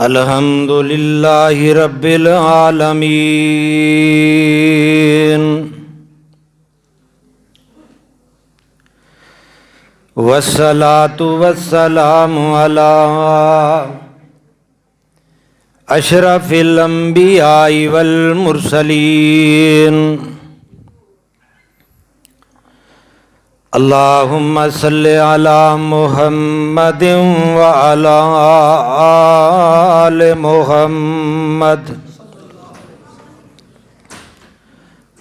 अल्हम्दुलिल्लाहि रब्बिल आलमीन वस्सलातु वस्सलामु अला अशरफिल अंबियाइ वल मुरसलीन अल्लाहुम्मा सल्लि अला मुहम्मदिन व अला आले मुहम्मद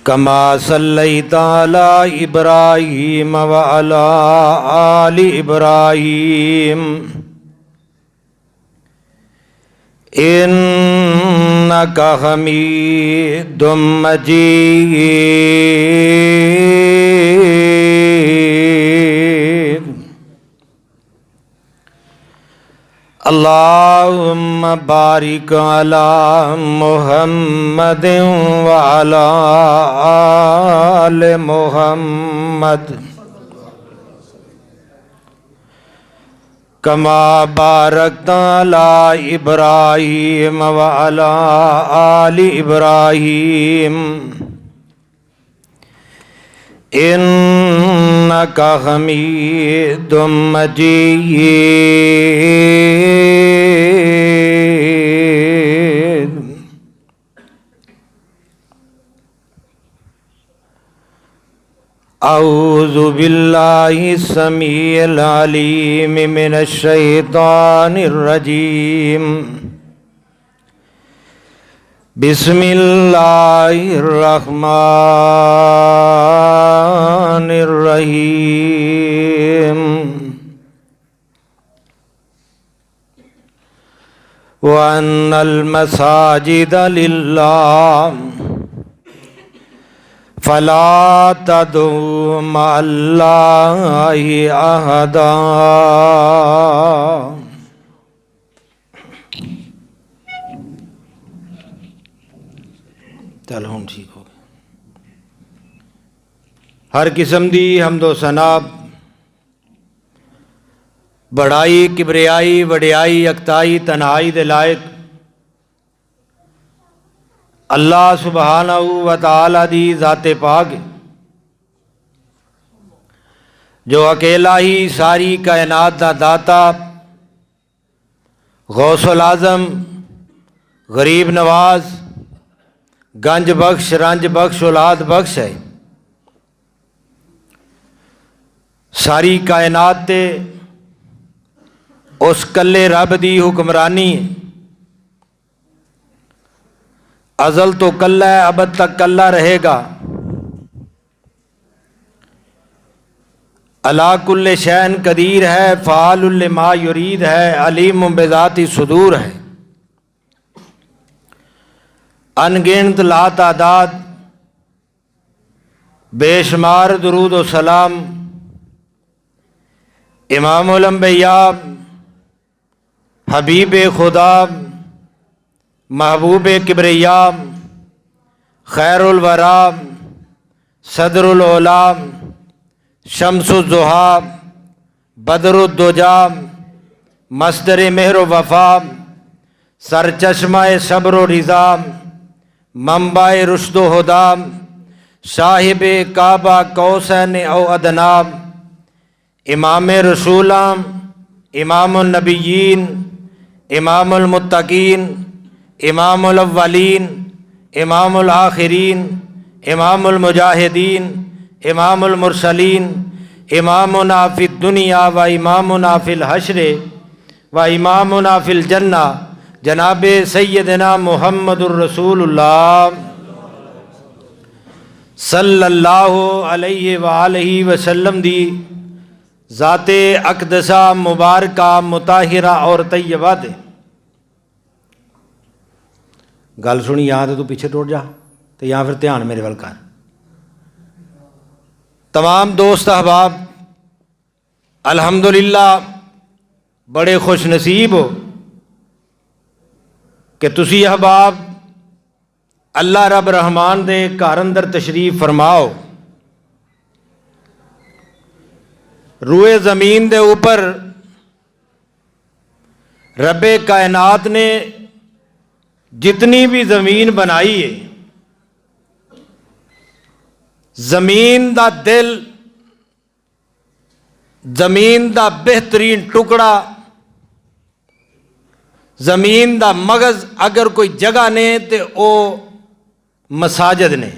कमा सल्लैता अला इब्राहीम व अला आलि इब्राहीम इन्नका हमीदुम मजीद। अल्लाहुम्मा बारिक अला मुहम्मदिन व अला आले मुहम्मद कमा बारकता अला इब्राहीम व अला आलि इब्राहीम इन्नका हमीदुम मजीद। औज़ु बिल्लाहि समीइल अलीम मिनश शैतानिर रजीम। बिस्मिल्लाहिर रहमानिर रहीम। व अन्नल मसाजिद लिल्लाह फला तदउ मअल्लाहि अहदा। चल हम ठीक हो गए। हर किस्म दी हमदो सना बड़ाई किबरियाई वडियाई अकताई तन्हाई दे लायक अल्लाह सुबहानहू व तआला दी ज़ाते पाक जो अकेला ही सारी कायनात दा दाता गौसुल आज़म गरीब नवाज गंज बख्श रंज बख्श औलाद बख्श है। सारी कायनात ते उस कल्ले रब दी हुक्मरानी अज़ल तो कल्ला है, अबद तक कल्ला रहेगा। अला कुल्ले शैन कदीर है, फ़ालुल लिमा युरीद है, अलीम बिज़ाति सुदूर है। अनगिनत लातादाद बेशुमार दुरूद व सलाम इमामुल अंबिया हबीब खुदा महबूब किबरिया खैरुल वरा सदरुल औला शम्सुज़्ज़ुहा बदरुद्दुजा मस्दर मेहर वफ़ा सरचश्माए सब्र व रिज़ा मंबाए रुश्द व हुदा साहिब काबा कौसैन औ अदना इमाम रसूला इमामुन नबिय्यीन इमामुल मुत्तकीन इमामुल अव्वलीन इमामुल आखिरीन इमामुल मुजाहिदीन इमामुल मुरसलीन इमामुना फिद दुनिया व इमामुना फिल हश्र व इमामुना फिल जन्ना जनाबे सैयदना मुहम्मदुर रसूलुल्लाह सल्लल्लाहु अलैहि व आलिहि वसल्लम दी ज़ाते अक़दसा मुबारका मुताहिरा और तय्यबा दे गल सुनी या तो तू पीछे टुट जा तो या फिर ध्यान मेरे वाल कर। तमाम दोस्त अहबाब अल्हम्दुलिल्लाह बड़े खुश नसीब हो कि तुसी अहबाब अल्लाह रब रहमान दे घर अंदर तशरीफ फरमाओ। रूए ज़मीन दे ऊपर रब्बे कायनात ने जितनी भी ज़मीन बनाई है, ज़मीन दा दिल, ज़मीन दा बेहतरीन टुकड़ा, ज़मीन दा मगज़ अगर कोई जगह ने तो वो मसाजिद ने।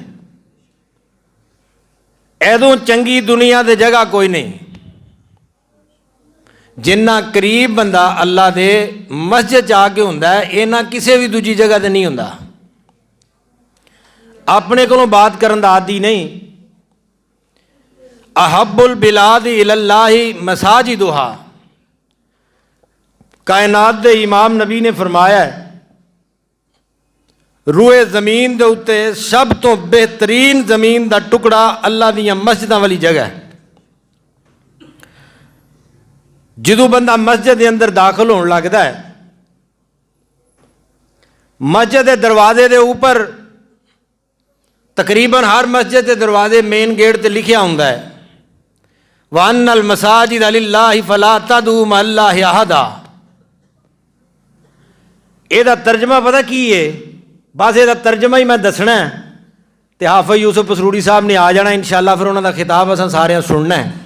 ऐदों चंगी दुनिया दे जगह कोई नहीं। जिन्ना करीब बंदा अल्लाह दे मस्जिद च आके हुंदा है, इन्ना किसी भी दूजी जगह ते नहीं हुंदा। अपने कोलों बात करन दा आदी नहीं। अहब्बुल बिलाद इलल्लाहि मसाजिदुहा, कायनात दे इमाम नबी ने फरमाया है, रूए ज़मीन दे उत्ते सब तो बेहतरीन ज़मीन दा टुकड़ा अल्लाह दियां मस्जिदां वाली जगह है। जदों बंदा मस्जिद के अंदर दाखिल होने लगता है, मस्जिद के दरवाजे के ऊपर तकरीबन हर मस्जिद के दरवाजे मेन गेट पर लिखा होंदा है, वअन्नल मसाजिद लिल्लाहि फला तदऊ मअल्लाहि अहदा। ਇਹਦਾ तर्जमा पता की है? बस ਇਹਦਾ तर्जमा ही मैं दसना है, तो हाफिज़ यूसुफ पसरूड़ी साहब ने आ जाना इंशाअल्लाह, फिर उन्होंने खिताब असां सारे सुनना है।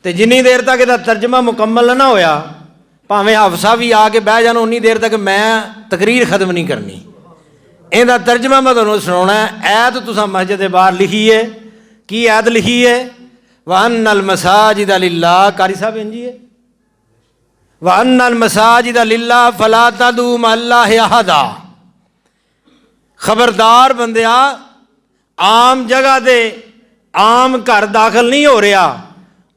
तो जिन्नी देर तक इसका तर्जमा मुकम्मल ना होया, भावें हाफसा भी आके बह जान, उन्नी देर तक मैं तकरीर खत्म नहीं करनी। इसका तर्जमा मैं तुहानूं सुनाउणा है। ऐत तुसां मस्जिद के बाहर लिखी है, की ऐत लिखी है? वअन्नल मसाजिद लिल्लाह, कारी साहब इंजी है, वअन्नल मसाजिद लिल्लाह फला तदऊ मअल्लाहि अहदा। खबरदार बंदिया, आम जगह दे आम घर दाखिल नहीं हो रहा,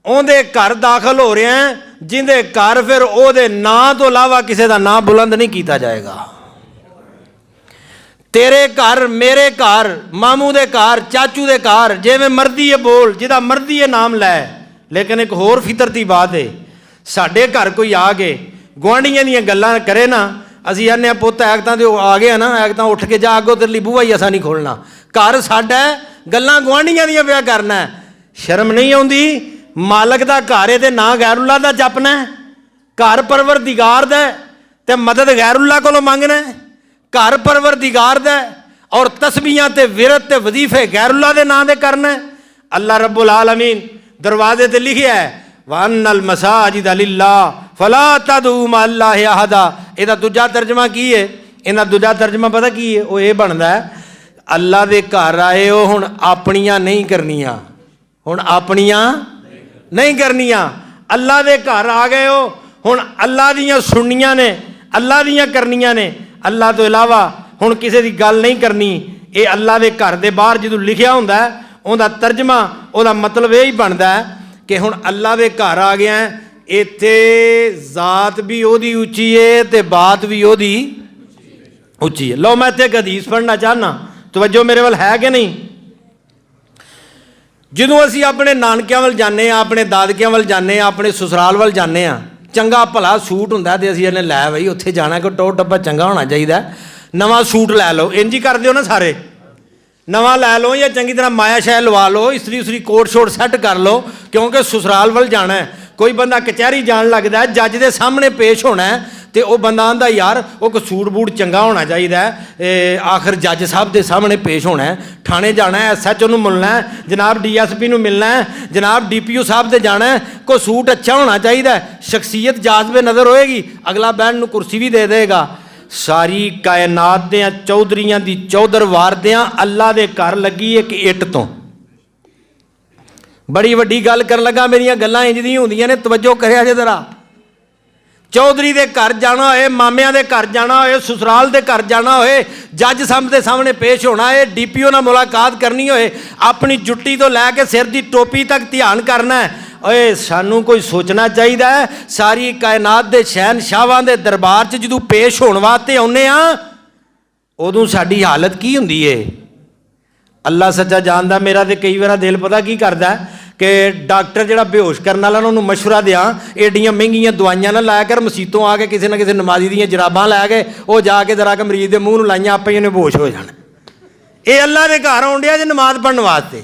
उहदे घर दाखिल हो रहे हैं जिंदे घर फिर उहदे नां तो इलावा किसी का नां बुलंद नहीं किया जाएगा। तेरे घर, मेरे घर, मामू दे घर, चाचू दे घर, जिवें मर्जी है बोल, जिहदा मर्जी है नाम लै। लेकिन एक होर फितरती बात है, साडे घर कोई आ के गुआढ़ियां दियां गल्लां करे ना, असीं आने पुत्त ऐकतां ते आ गया ना, ऐकतां उठ के जा, अगों तेरे बूहा ही असां नहीं खोलना। घर साडा है, गल्लां गुआढ़ियां दियां पिया करना है। शर्म नहीं आउंदी? मालक दा घर है ते ना गैरुल्लाह दा जपना है। घर परवरदिगार दा ते मदद गैरुल्लाह कोलों मंगना है। घर परवरदिगार दा और तस्बीहां ते विरत ते वजीफे गैरुल्लाह दे नां दे करना है। अल्लाह रब्बुल आलमीन दरवाजे ते लिखिया है, वअन्नल मसाजिद लिल्लाह फला तदऊ मअल्लाहि अहदा। ਇਹਦਾ दूजा तर्जमा की है? इहदा दूजा तर्जमा पता की है? वो ये बनता है, अल्लाह दे घर आए हो, हुण अपनियां नहीं करनियां, हुण अपनियां नहीं करनियां। अल्लाह दे घर आ गए हो, हुण अल्लाह दियां सुननियां ने, अल्लाह दियां करनियां ने, अल्लाह तो इलावा हुण किसी की गल नहीं करनी। ये अल्लाह के घर के बाहर जो लिखा होंदा है, उहदा तर्जमा, उहदा मतलब यही बनता है कि हुण अल्लाह के घर आ गया है, इत्थे जात भी ओदी उच्ची है ते बात भी ओदी उच्ची है। लो मैं इत्थे एक हदीस पढ़ना चाहना, तवज्जो मेरे वाल है कि नहीं? ਜਦੋਂ ਅਸੀਂ ਆਪਣੇ ਨਾਨਕਿਆਂ ਵੱਲ ਜਾਂਦੇ ਹਾਂ, ਆਪਣੇ ਦਾਦਕਿਆਂ ਵੱਲ ਜਾਂਦੇ ਹਾਂ, ਆਪਣੇ ਸਸੁਰਾਲ ਵੱਲ ਜਾਂਦੇ ਹਾਂ, ਚੰਗਾ ਭਲਾ ਸੂਟ ਹੁੰਦਾ ਤੇ ਅਸੀਂ ਇਹਨੇ ਲੈ ਬਈ ਉੱਥੇ ਜਾਣਾ, ਕੋਈ ਟੋਰ ਟੱਪਾ ਚੰਗਾ ਹੋਣਾ ਚਾਹੀਦਾ, ਨਵਾਂ ਸੂਟ ਲੈ ਲਓ। ਇੰਜ ਹੀ ਕਰਦੇ ਹੋ ਨਾ ਸਾਰੇ, ਨਵਾਂ ਲੈ ਲਓ ਜਾਂ ਚੰਗੀ ਤਰ੍ਹਾਂ ਮਾਇਆ ਸ਼ੈ ਲਵਾ ਲਓ, ਇਸਤਰੀ ਉਸਰੀ ਕੋਟ ਸ਼ੋਟ ਸੈੱਟ ਕਰ ਲਓ, ਕਿਉਂਕਿ ਸਸੁਰਾਲ ਵੱਲ ਜਾਣਾ ਹੈ। ਕੋਈ ਬੰਦਾ ਕਚਹਿਰੀ ਜਾਣ ਲੱਗਦਾ, ਜੱਜ ਦੇ ਸਾਹਮਣੇ ਪੇਸ਼ ਹੋਣਾ तो वह बंदा आंदा यार वो कोई सूट बूट चंगा होना चाहिए, आखिर जज साहब के सामने पेश होना है, थाने जाना है, SHO नूं मिलना है, जनाब DSP नूं मिलना है, जनाब DPO साहब से जाना है, कोई सूट अच्छा होना चाहिए, शख्सियत जाज़बे नज़र होएगी, अगला बैठ नूं कुर्सी भी दे देगा। सारी कायनात दियां चौधरियां दी चौधर वारदियां अल्लाह दे घर लगी एक इट तो। बड़ी वड्डी गल कर लगा, मेरियां गल्लां इंज दी हुंदियां ने, तवज्जो करिया जे जरा। चौधरी के घर जाना होए, मामिया के घर जाना होए, ससुराल के घर जाना होए, जज साहब के सामने पेश होना है, DPO नाल मुलाकात करनी होए, अपनी जुट्टी तो लैके सिर की टोपी तक ध्यान करना है। ओए सानू कोई सोचना चाहिए, सारी कायनात के शहनशाहां के दरबार च जदों पेश होने वास्ते आउंदे आ, उदों साडी हालत की हुंदी है? अल्लाह सच्चा जानदा। मेरा तो कई बार दिल पता की करदा है कि डॉक्टर जो बेहोश करने वाला उन्होंने मशवरा दियाँ, एडियां महंगियां दवाइयां ना लाया कर, मसीतों आके किसी ना किसी नमाजी दी जराबां लैके वो जाके जरा के मरीज के मूँह लाइया आप ही उन्हें बेहोश हो जाना। ये अल्लाह के घर आउण डिया जे नमाज पढ़ने वास्ते।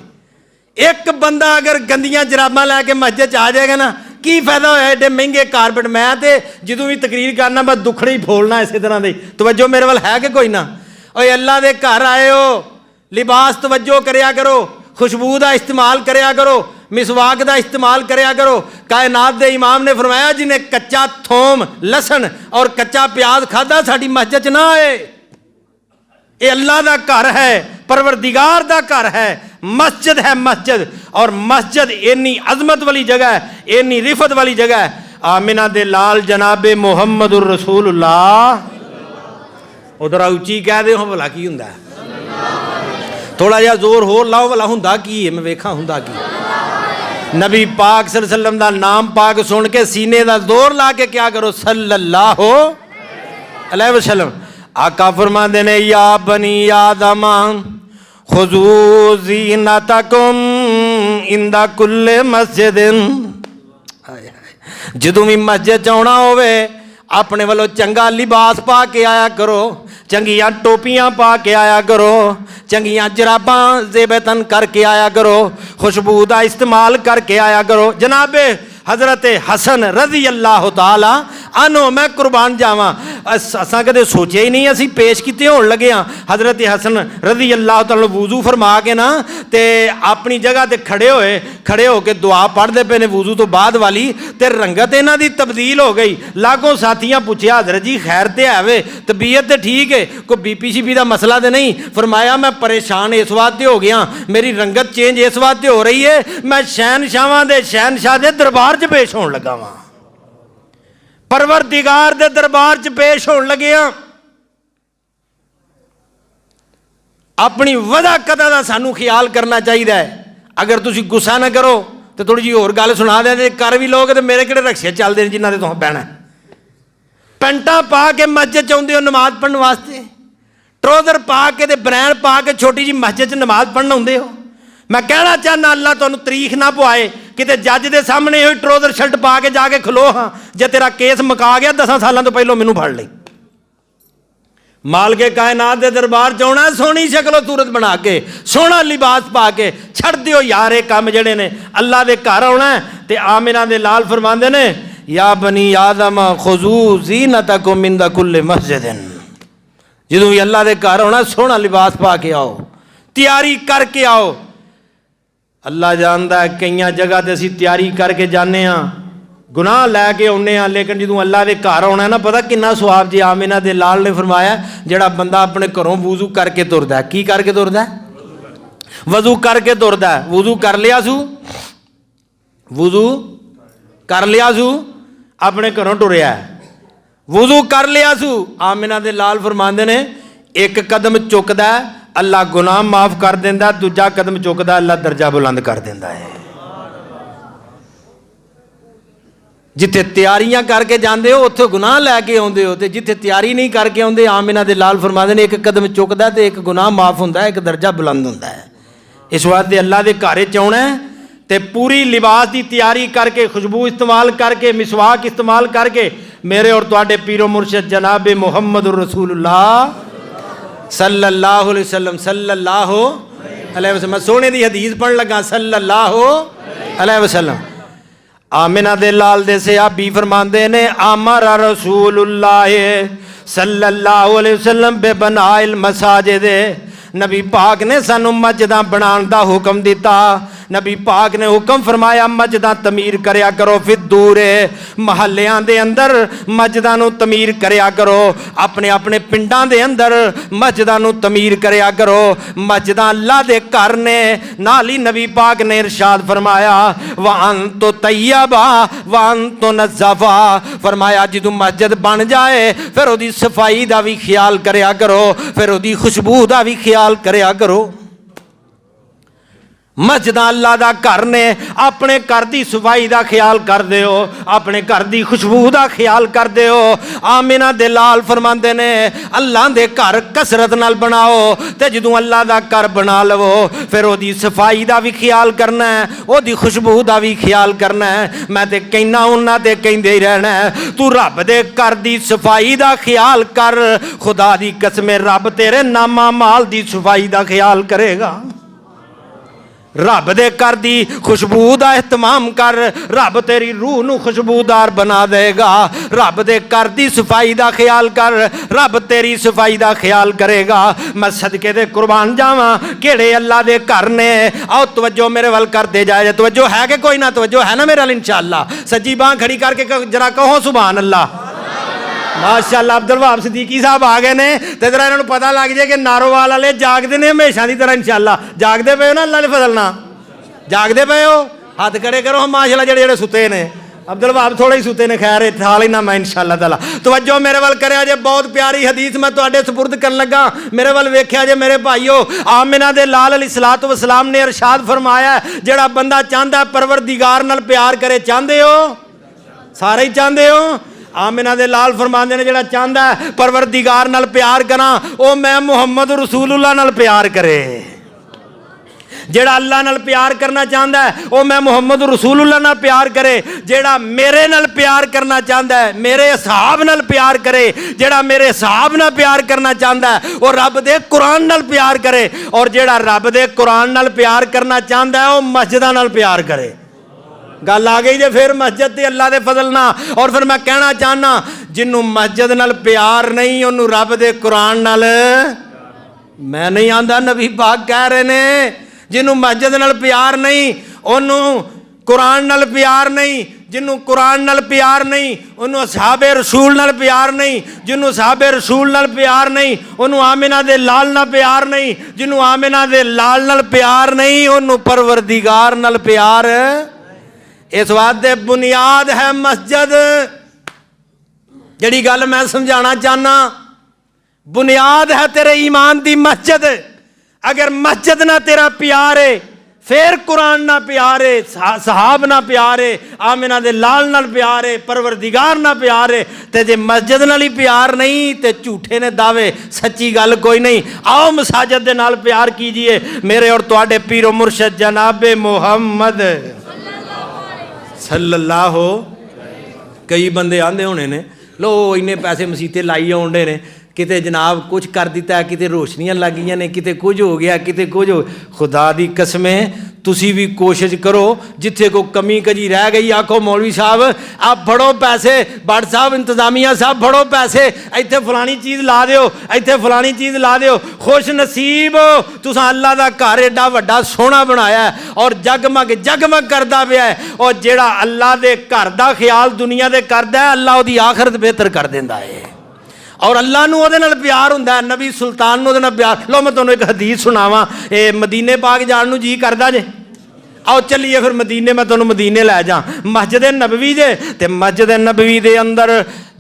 एक बंदा अगर गंदियां जराबां लैके मस्जिद आ जाएगा ना, की फायदा होया एडे महंगे कारपेट। मैं तो जो भी तकरीर करना मैं दुखड़े ही फोलना इस तरह की। तवज्जो मेरे वाल है कि कोई ना? ओए अल्लाह के घर आए हो, लिबास तवज्जो करया करो, खुशबू का इस्तेमाल करया करो, मिसवाक का इस्तेमाल करया करो। कायनात के इमाम ने फरमाया जिन्हें कच्चा थोम लसन और कच्चा प्याज खादा साडी मस्जिद च ना आए। ये अल्लाह का घर है, परवरदिगार का घर है, मस्जिद है मस्जिद। और मस्जिद इन्नी अजमत वाली जगह है, इन्नी रिफत वाली जगह है। आमिना दे लाल जनाबे मुहम्मदुर रसूलुल्लाह। उधर उच्ची कह दे भला की हुंदा है? थोड़ा जिहा जोर होर लाओ भला हुंदा की है? मैं वेखा हुंदा की। नबी पाक सल्लल्लाहु अलैहि वसल्लम दा नाम पाक सुन के सीने दा जोर ला के क्या करो? सल्लल्लाहु अलैहि वसल्लम। आका फरमाते ने या बनी आदम खुजू ज़ीनतकुम इंदा कुल्ले मस्जिदिन। जदों भी मस्जिद च आउणा होवे अपने वालों चंगा लिबास पा के आया करो, चंगिया टोपियां पा के आया करो, चंगिया जराबां ज़ेबतन करके आया करो, खुशबू का इस्तेमाल करके आया करो। जनाबे हज़रत हसन रज़ी अल्लाह तआला अनो मैं कुर्बान जावा। असां कदे सोचे ही नहीं, असी पेश किते होण लगे हाँ। हज़रत हसन रज़ी अल्लाह तआला वुजू फरमा के ना ते अपनी जगह ते खड़े हो के दुआ पढ़ते पे ने वुजू तो बाद वाली, ते रंगत इन्हां दी तब्दील हो गई। लागों साथियां पूछया हज़रत जी खैर ते है वे, तबीयत ते ठीक है, कोई बीपी शीपी का मसला तो नहीं? फरमाया मैं परेशान इस वास्ते हो गया, मेरी रंगत चेंज इस वास्ते हो रही है, मैं शहनशाहां दे शहनशाह दे दरबार च पेश होण लगा वां, परवरदिगार दे दरबार च पेश होण लगे हां। अपनी वजह कदा दा सानू ख्याल करना चाहिए है। अगर तुसी गुस्सा ना करो तो थोड़ी जी होर गल सुना दें, कर भी लोगे तो मेरे किहड़े रक्शे चलते हैं जिन्हां दे तुहां बहना। पैंटा पा के मस्जिद च आउंदे हो नमाज पढ़ने वास्ते, ट्रोजर पा के ते बनैन पा के छोटी जी मस्जिद च नमाज पढ़न आउंदे हो। मैं कहना चाहना अल्लाह तुहानू तरीख ना पवाए, किते जज के सामने हुई ट्रोजर शर्ट पा के जाके खलो हाँ, जे तेरा केस मुका गया 10 सालों तो पहलों मैनू फड़ लई। माल के कायनात के दरबार च आउणा, सोहनी शक्लो सूरत बना के, सोहना लिबास पा के, छड़ दिओ यार ये काम जिहड़े ने। अल्लाह के घर आउणा ते आमिना दे लाल फरमांदे ने या बनी आदम खुजू ज़ीनतकुम इंदा कुल्ले मस्जिदिन। जदों भी अल्लाह के घर आउणा सोहना लिबास पा के आओ, तैयारी करके आओ। अल्लाह जानता है कई जगह ते असीं तैयारी करके जाने हाँ, गुनाह लैके आने हाँ, लेकिन जो अल्लाह के घर आना ना पता कितना स्वाब जी। आमिना दे लाल ने फरमाया जिहड़ा बंदा अपने घरों वुजू करके तुरदा है, की करके तुरदा है? वजू करके तुरदा है। वुजू कर लिया सू, वुजू कर लिया सू, अपने घरों टुरया है, वुजू कर लिया सू। आमिना दे लाल फरमांदे ने एक कदम चुकदा है अल्लाह गुनाह माफ कर देंदा, दूजा कदम चुकदा अल्लाह दर्जा बुलंद कर देंदा है। जिथे तैयारियां करके जाते हो उत्थे गुनाह लैके आउंदे हो, ते जिथे तैयारी नहीं करके आउंदे आमिना दे लाल फरमांदे ने एक कदम चुकदा ते एक गुनाह माफ हुंदा है, एक दर्जा बुलंद हुंदा है। इस वास्ते अल्लाह दे घर च आउणा है ते पूरी लिबास की तैयारी करके, खुशबू इस्तेमाल करके, मिसवाक इस्तेमाल करके मेरे और तुहाडे पीरो मुर्शिद जनाबे मुहम्मदुर रसूलुल्लाह सल्लल्लाहु अलैहि वसल्लम सल्लल्लाहु अलैहि वसल्लम। सोने दी हदीस पढ़न लगा सल्लल्लाहु अलैहि वसल्लम। आमिना दे लाल दे सहाबी फरमांदे ने अमर रसूलुल्लाह सल्लल्लाहु अलैहि वसल्लम बेबनाइल मसाजिद। नबी पाक ने सानू मस्जिदां बनाने का हुक्म दिता। नबी पाक ने हुक्म फरमाया मस्जिदां तमीर करया करो, फिर दूरे महल्लियां दे अंदर मस्जिदां नू तमीर करया करो, अपने अपने पिंडां दे अंदर मस्जिदां नू तमीर करया करो। मस्जिदां अल्लाह दे घर ने। नाल ही नबी पाक ने इरशाद फरमाया व अंतो तैयबा व अंतो नज़्ज़फ़ा। फरमाया जदों मस्जिद बन जाए फिर ओदी सफाई दा भी ख्याल करया करो, फिर ओदी खुशबू दा भी ख्याल करया करो। मस्जिदां अल्लाह दा घर ने, अपने घर की सफाई का ख्याल कर दिओ, अपने घर की खुशबू का ख्याल कर दिओ। आमिना दे लाल फरमांदे ने अल्लाह दे घर कसरत नाल बनाओ, ते जदों अल्लाह दा घर बना लवो फिर ओदी सफाई का भी ख्याल करना है, ओदी खुशबू का भी ख्याल करना है। मैं ते कहना उन्हां ते कहंदे ही रहना है, तू रब दे घर की सफाई का ख्याल कर, खुदा दी कसम रब तेरे नामा माल की सफाई का ख्याल करेगा। रब दे घर दी खुशबू दा एहतमाम कर, रब तेरी रूह नू खुशबूदार बना देगा। रब दे घर दी सफाई दा ख्याल कर, रब तेरी सफाई दा ख्याल करेगा। मैं सदके दे कुर्बान जावां केड़े अल्लाह दे घर ने। आओ तवज्जो मेरे वल कर दे जाए, तवज्जो है कि कोई ना तवज्जो है ना मेरे वल इंशाअल्लाह। सज्जी बांह खड़ी करके जरा कहो सुभान अल्लाह। माशाअल्लाह अब्दुल वहाब सिद्दीकी साहब आ गए ने ते जरा इन्हां नूं पता लग जाए कि नारोवाल वाले जागदे ने हमेशा की तरह इंशाअल्लाह। जागदे पे हो ना अल्लाह दे फजल नाल, जागदे पे हो, हाथ खड़े करो माशाअल्लाह। जेड़े जेड़े सुते ने अब्दुल वहाब थोड़े ही सुते ने, खैर इत्थे लेना मैं इंशाअल्लाह ताला। तवज्जो मेरे वल करिया जे, बहुत प्यारी हदीस मैं तुहाडे सुपुर्द करन लगा। मेरे वल वेख्या जे मेरे भाईओ, आमिना दे लाल अलैहिस्सलातु वस्सलाम ने इरशाद फरमाया जेड़ा बंदा चाहता परवरदिगार नाल प्यार करे, चाहते हो सारे ही चाहते हो। आमिना दे लाल फरमाते ने जेड़ा चाहता है परवरदिगार नाल प्यार करा ओ मैं मुहम्मद रसूलुल्लाह नाल प्यार करे। जेड़ा अल्लाह नाल प्यार करना चाहता है ओ मैं मुहम्मद रसूलुल्लाह नाल प्यार करे। जेड़ा मेरे नाल प्यार करना चाहता है मेरे असहाब नाल प्यार करे। जेड़ा मेरे असहाब नाल प्यार करना चाहता है वो रब दे कुरान नाल प्यार करे। और जेड़ा रब दे कुरान नाल प्यार करना चाहता है वो मस्जिदां नाल प्यार करे। गल आ गई जे फिर मस्जिद ते अल्लाह दे फजल ना। और फिर मैं कहना चाहना जिन्हों मस्जिद नाल प्यार नहीं उन्होंने रब दे कुरान नाल, मैं नहीं आंदा नबी पाक कह रहे ने जिन्हों मस्जिद नाल प्यार नहीं उन्होंने कुरान नाल प्यार नहीं। जिन्हों कुरान नाल प्यार नहीं उन्होंने असहाबे रसूल नाल प्यार नहीं। जिन्हों असहाबे रसूल नाल प्यार नहीं उन्होंने आमिना दे लाल नाल प्यार नहीं। जिन्हों आमिना दे लाल नाल प्यार नहीं उन्होंने परवरदिगार नाल प्यार। इस वास्ते बुनियाद है मस्जिद। जिहड़ी गल मैं समझाना चाहना, बुनियाद है तेरे ईमान दी मस्जिद। अगर मस्जिद ना तेरा प्यार है फिर कुरान ना प्यार है, सहाब ना प्यार है, आमिना दे लाल नाल प्यार है, परवरदिगार ना प्यार है। ते जे मस्जिद नाल ही प्यार नहीं ते झूठे ने दावे, सच्ची गल कोई नहीं। आओ मसाजिद दे नाल प्यार कीजिए। मेरे और तुहाडे पीरो मुर्शद जनाबे मुहम्मद सल्लल्लाहु। कई बंदे आंदे होने ने लो इन्ने पैसे मसीते लाई आउंदे ने, किते जनाब कुछ कर दिता, किते रोशनियां लग गई ने, किते कुछ हो गया, किते कुछ हो। खुदा दी कसमें तुसी भी कोशिश करो जिथे को कमी कजी रह गई आखो मौलवी साहब आप फड़ो पैसे, भट्ट साहब इंतजामिया साहब फड़ो पैसे, इत्थे फलानी चीज़ ला दिओ, इत्थे फलानी चीज़ ला दिओ। खुश नसीब हो तुसां अल्लाह दा घर एडा वड्डा सोहना बनाया है और जगमग जगमग करदा पिया है। और जेड़ा अल्लाह दे घर दा ख्याल दुनिया दे करदा है अल्लाह ओदी आखिरत बेहतर कर दिंदा है। और अल्लाह नूं ओहदे नाल प्यार हुंदा है, नबी सुल्तान नूं ओहदे नाल प्यार। लो मैं तुहानूं एक हदीस सुणावां, ए मदीने पाक जाण नूं जी करदा जे। आओ चलिए फिर मदीने, मैं तुहानूं मदीने लै जा। मस्जिद नबवी जे ते मस्जिद नबवी दे अंदर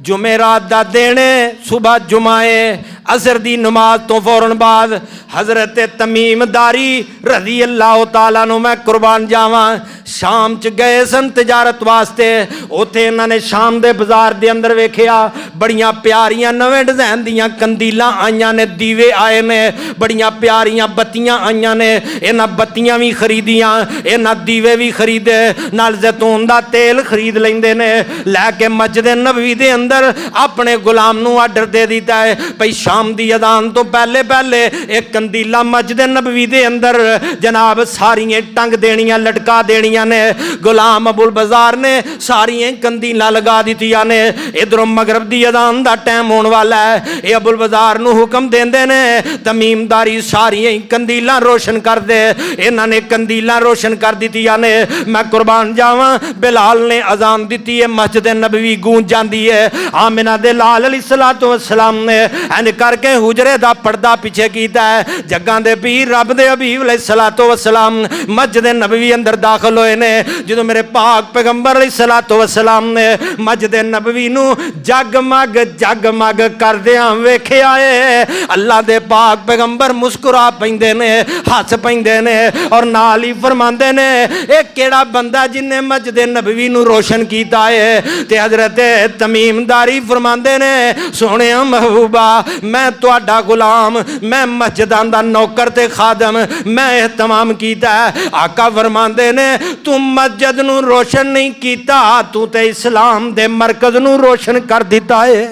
जुमेरात दा दिन सुबह जुमाए असर दी नमाज तो फौरन बाद हजरत तमीम दारी रज़ी अल्लाह तआला नु मैं कुर्बान जावां शाम च गए सन तिजारत वास्ते। उत्थे इन्होंने शाम दे बाजार दे अंदर वेखिया बड़ियां प्यारियां नवें डिजाइन दियां कंदीलां आईयां ने, दीवे आए ने, बड़ियां प्यारियां बत्तियां आईयां ने। इन्हां बत्तियां भी खरीदियां, इन्हां दीवे भी खरीदे, नाल जैतून दा तेल खरीद लेंदे ने। लैके मस्जिद नबवी दे अंदर अपने गुलाम नूं आर्डर दे दिता है भाई शाम दी अजान तो पहले पहले एक कंदीला मस्जिद नबवी दे अंदर जनाब सारियां टंग देनियां, लटका देनियां ने। गुलाम अबुल बाजार ने सारियां कंदीला लगा दित्तियां ने। इधरों मगरब दी अजान दा टाइम होने वाला है, ये अबुल बाजार नूं हुक्म देंदे ने तमीमदारी सारियां कंदीला रोशन कर दे। इन्हां ने कंदीला रोशन कर दित्तियां ने। मैं कुर्बान जावां बिलाल ने अजान दित्ती है, मस्जिद नबवी गूंज जाती है। आमिना दे लाल अलैहिस्सलातु वस्सलाम ने इंज करके हुजरे दा पर्दा पीछे कीता है। जग्गां दे पीर रब दे हबीब अलैहिस्सलातु वस्सलाम मस्जिद नबवी अंदर दाखिल होए ने। जो मेरे पाक पैगंबर अलैहिस्सलातु वस्सलाम ने मस्जिद नबवी नूं जगमग जगमग करदियां वेखिया है। अल्लाह दे पाक पैगंबर मुस्कुरा पैंदे ने, हस पैंदे ने और नाल ही फरमांदे ने ए केड़ा बंदा जिन्ने मस्जिद नबवी नूं रोशन कीता है। ते हजरत तमीमदारी फरमांदे ने सोहणे महबूबा मैं तुहाडा गुलाम, मैं मस्जिदां दा नौकर ते खादम, मैं एहतमाम कीता है। आका फरमांदे ने तू मस्जिद नूं रोशन नहीं कीता, तू ते इस्लाम दे मरकज नूं रोशन कर दिता है।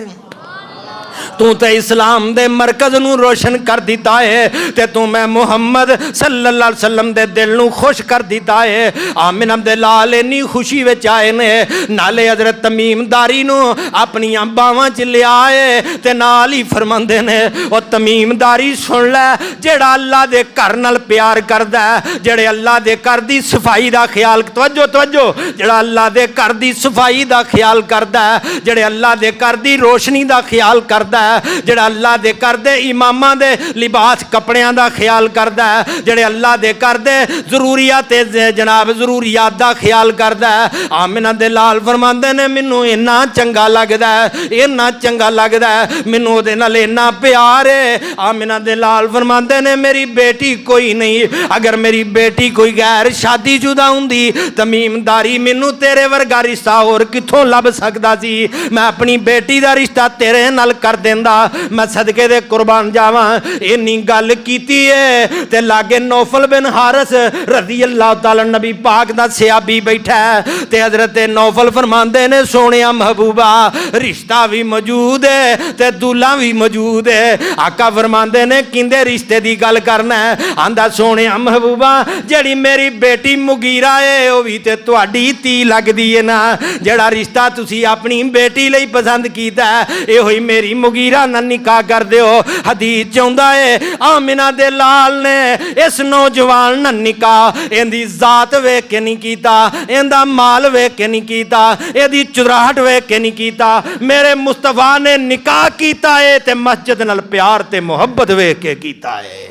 तू तो इस्लाम दे मरकज नू रोशन कर दिता है ते तू मैं मुहम्मद सल्लल्लाहु अलैहि वसल्लम दे दिल नू खुश कर दिता है। आमिना दे लाल इन्नी खुशी विच आए ने, नाले हजरत तमीम दारी नू अपनी बावां च लिया है ते नाल ही फरमांदे ने ओ तमीम दारी सुन लै, जेड़ा अल्लाह दे घर नाल प्यार करदा है, जेड़े अल्लाह दे घर दी सफाई दा ख्याल, तवज्जो तवज्जो, जेड़ा अल्लाह दे घर दी सफाई दा ख्याल करदा है, जेड़े अल्लाह दे घर दी रोशनी दा ख्याल करदा है, जेड़ा अल्लाह दे घर दे इमामां दे लिबास कपड़ियां दा ख्याल करदा है, जेड़े अल्लाह दे घर दे जरूरियात जनाब जरूरियात दा ख्याल करदा है। आमिना दे लाल फरमांदे ने मैनू इन्ना चंगा लगदा है, इन्ना चंगा लगदा है, मैनू ओहदे नाल इन्ना प्यार है। आमिना दे लाल फरमांदे ने मेरी बेटी कोई नहीं, अगर मेरी बेटी कोई गैर शादीशुदा हुंदी तमीमदारी मैनू तेरे वर्गा रिश्ता होर कित्थों लभ सकदा सी, मैं अपनी बेटी दा रिश्ता तेरे नाल कर देंदा, मैं सदके दे कुर्बान जावां। इन्नी गल कीती है ते लागे नौफल बिन हारिस रज़ी अल्लाह तआला नबी पाक दा सहाबी बैठा है ते हजरत नौफल फरमांदे ने सोहणिया महबूबा रिश्ता भी मौजूद है ते दूल्हा भी मौजूद है। आका फरमांदे ने किंदे रिश्ते दी गल करना है, आंदा सोहणिया महबूबा जेड़ी मेरी बेटी मुगीरा है वह भी ते तुहाडी धी लगदी है ना, जेड़ा रिश्ता तुसी अपनी बेटी लई पसंद कीता है ये होई मेरी मुगीरा नाल निकाह कर दिओ। हदीस चाहुंदा है आमिना दे लाल ने इस नौजवान नाल निकाह इहदी जात वेख के नहीं कीता, इहदा माल वेख के नहीं कीता, इहदी चुराहट वेख के नहीं कीता, मेरे मुस्तफा ने निकाह कीता है ते मस्जिद नाल प्यार ते मुहब्बत वेख के कीता है।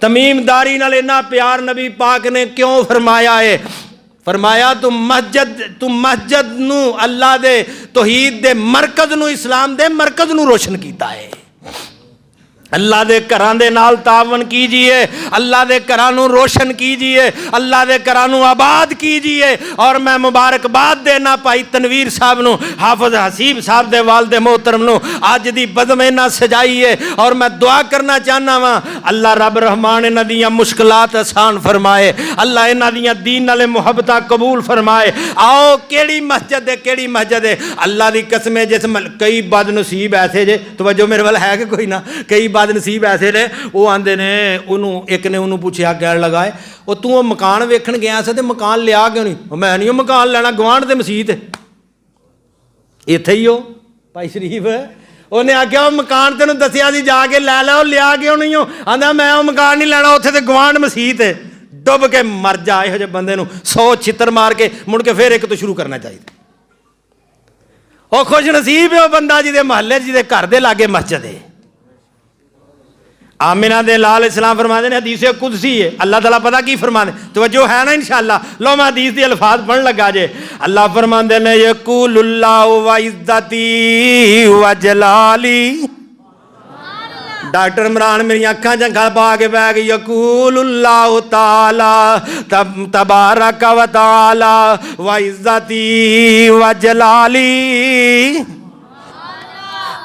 तमीमदारी नाल इन्ना प्यार नबी पाक ने क्यों फरमाया है? फरमाया तू मस्जिद नू अल्लाह दे तौहीद दे मरकज नू इस्लाम दे मरकज नू रोशन कीता है। अल्लाह दे घरां दे नाल तावन कीजिए, अल्लाह दे घरां नू रोशन कीजिए, अल्लाह दे घरां नू आबाद कीजिए। और मैं मुबारकबाद देना भाई तनवीर साहब नू, हाफिज हसीब साहब दे वालिद मोहतरम नू अज दी बज़म इन्हां सजाई है। और मैं दुआ करना चाहना वा अल्लाह रब रहमान इन्हां दियां मुश्किलात आसान फरमाए, अल्लाह इन्हां दियां दीन नाले मुहब्बतां कबूल फरमाए। आओ केड़ी मस्जिद है, केड़ी मस्जिद है, अल्लाह दी कसम है जिस कई बदनसीब ऐसे जे तवज्जो मेरे वाल है कि कोई ना, कई नसीब ऐसे ने वो आंदे ने एक ने उन्होंने पूछा कहन लगा है वो तू मकान वेखण गया से मकान लिया क्यों नहीं? मैं नहीं मकान लेना, गवांढ ते मसीत इत्थे ही हो भाई शरीफ उन्हें आख्या मकान तेन दसिया सी जाके लै लो, लिया क्यों नहीं हो? आंदा मैं मकान नहीं लेना, उत्थे ते गवांढ मसीत है। डुब के मर जा इहो जे बंदे नूं 100 छितर मार के मुड़ के फिर एक तो शुरू करना चाहिए। वो खुश नसीब है वो बंदा जिहदे महल्ले जिहदे घर दे लागे मस्जिद है। आमिना दे लाल इस्लाम फरमाते हैं हदीस कुदसी है, अल्लाह ताला पता की फरमाते तो जो है ना इंशाअल्लाह लो मैं हदीस के अल्फाज पढ़न लगा जे। अल्लाह फरमाते ने यकूलुल्लाहु व इज्जती व जलाली, डॉक्टर इमरान मेरी अखां झंखा पा के बह गई। यकूलुल्लाहु ताला तबारक व ताला व इज्जती व जलाली,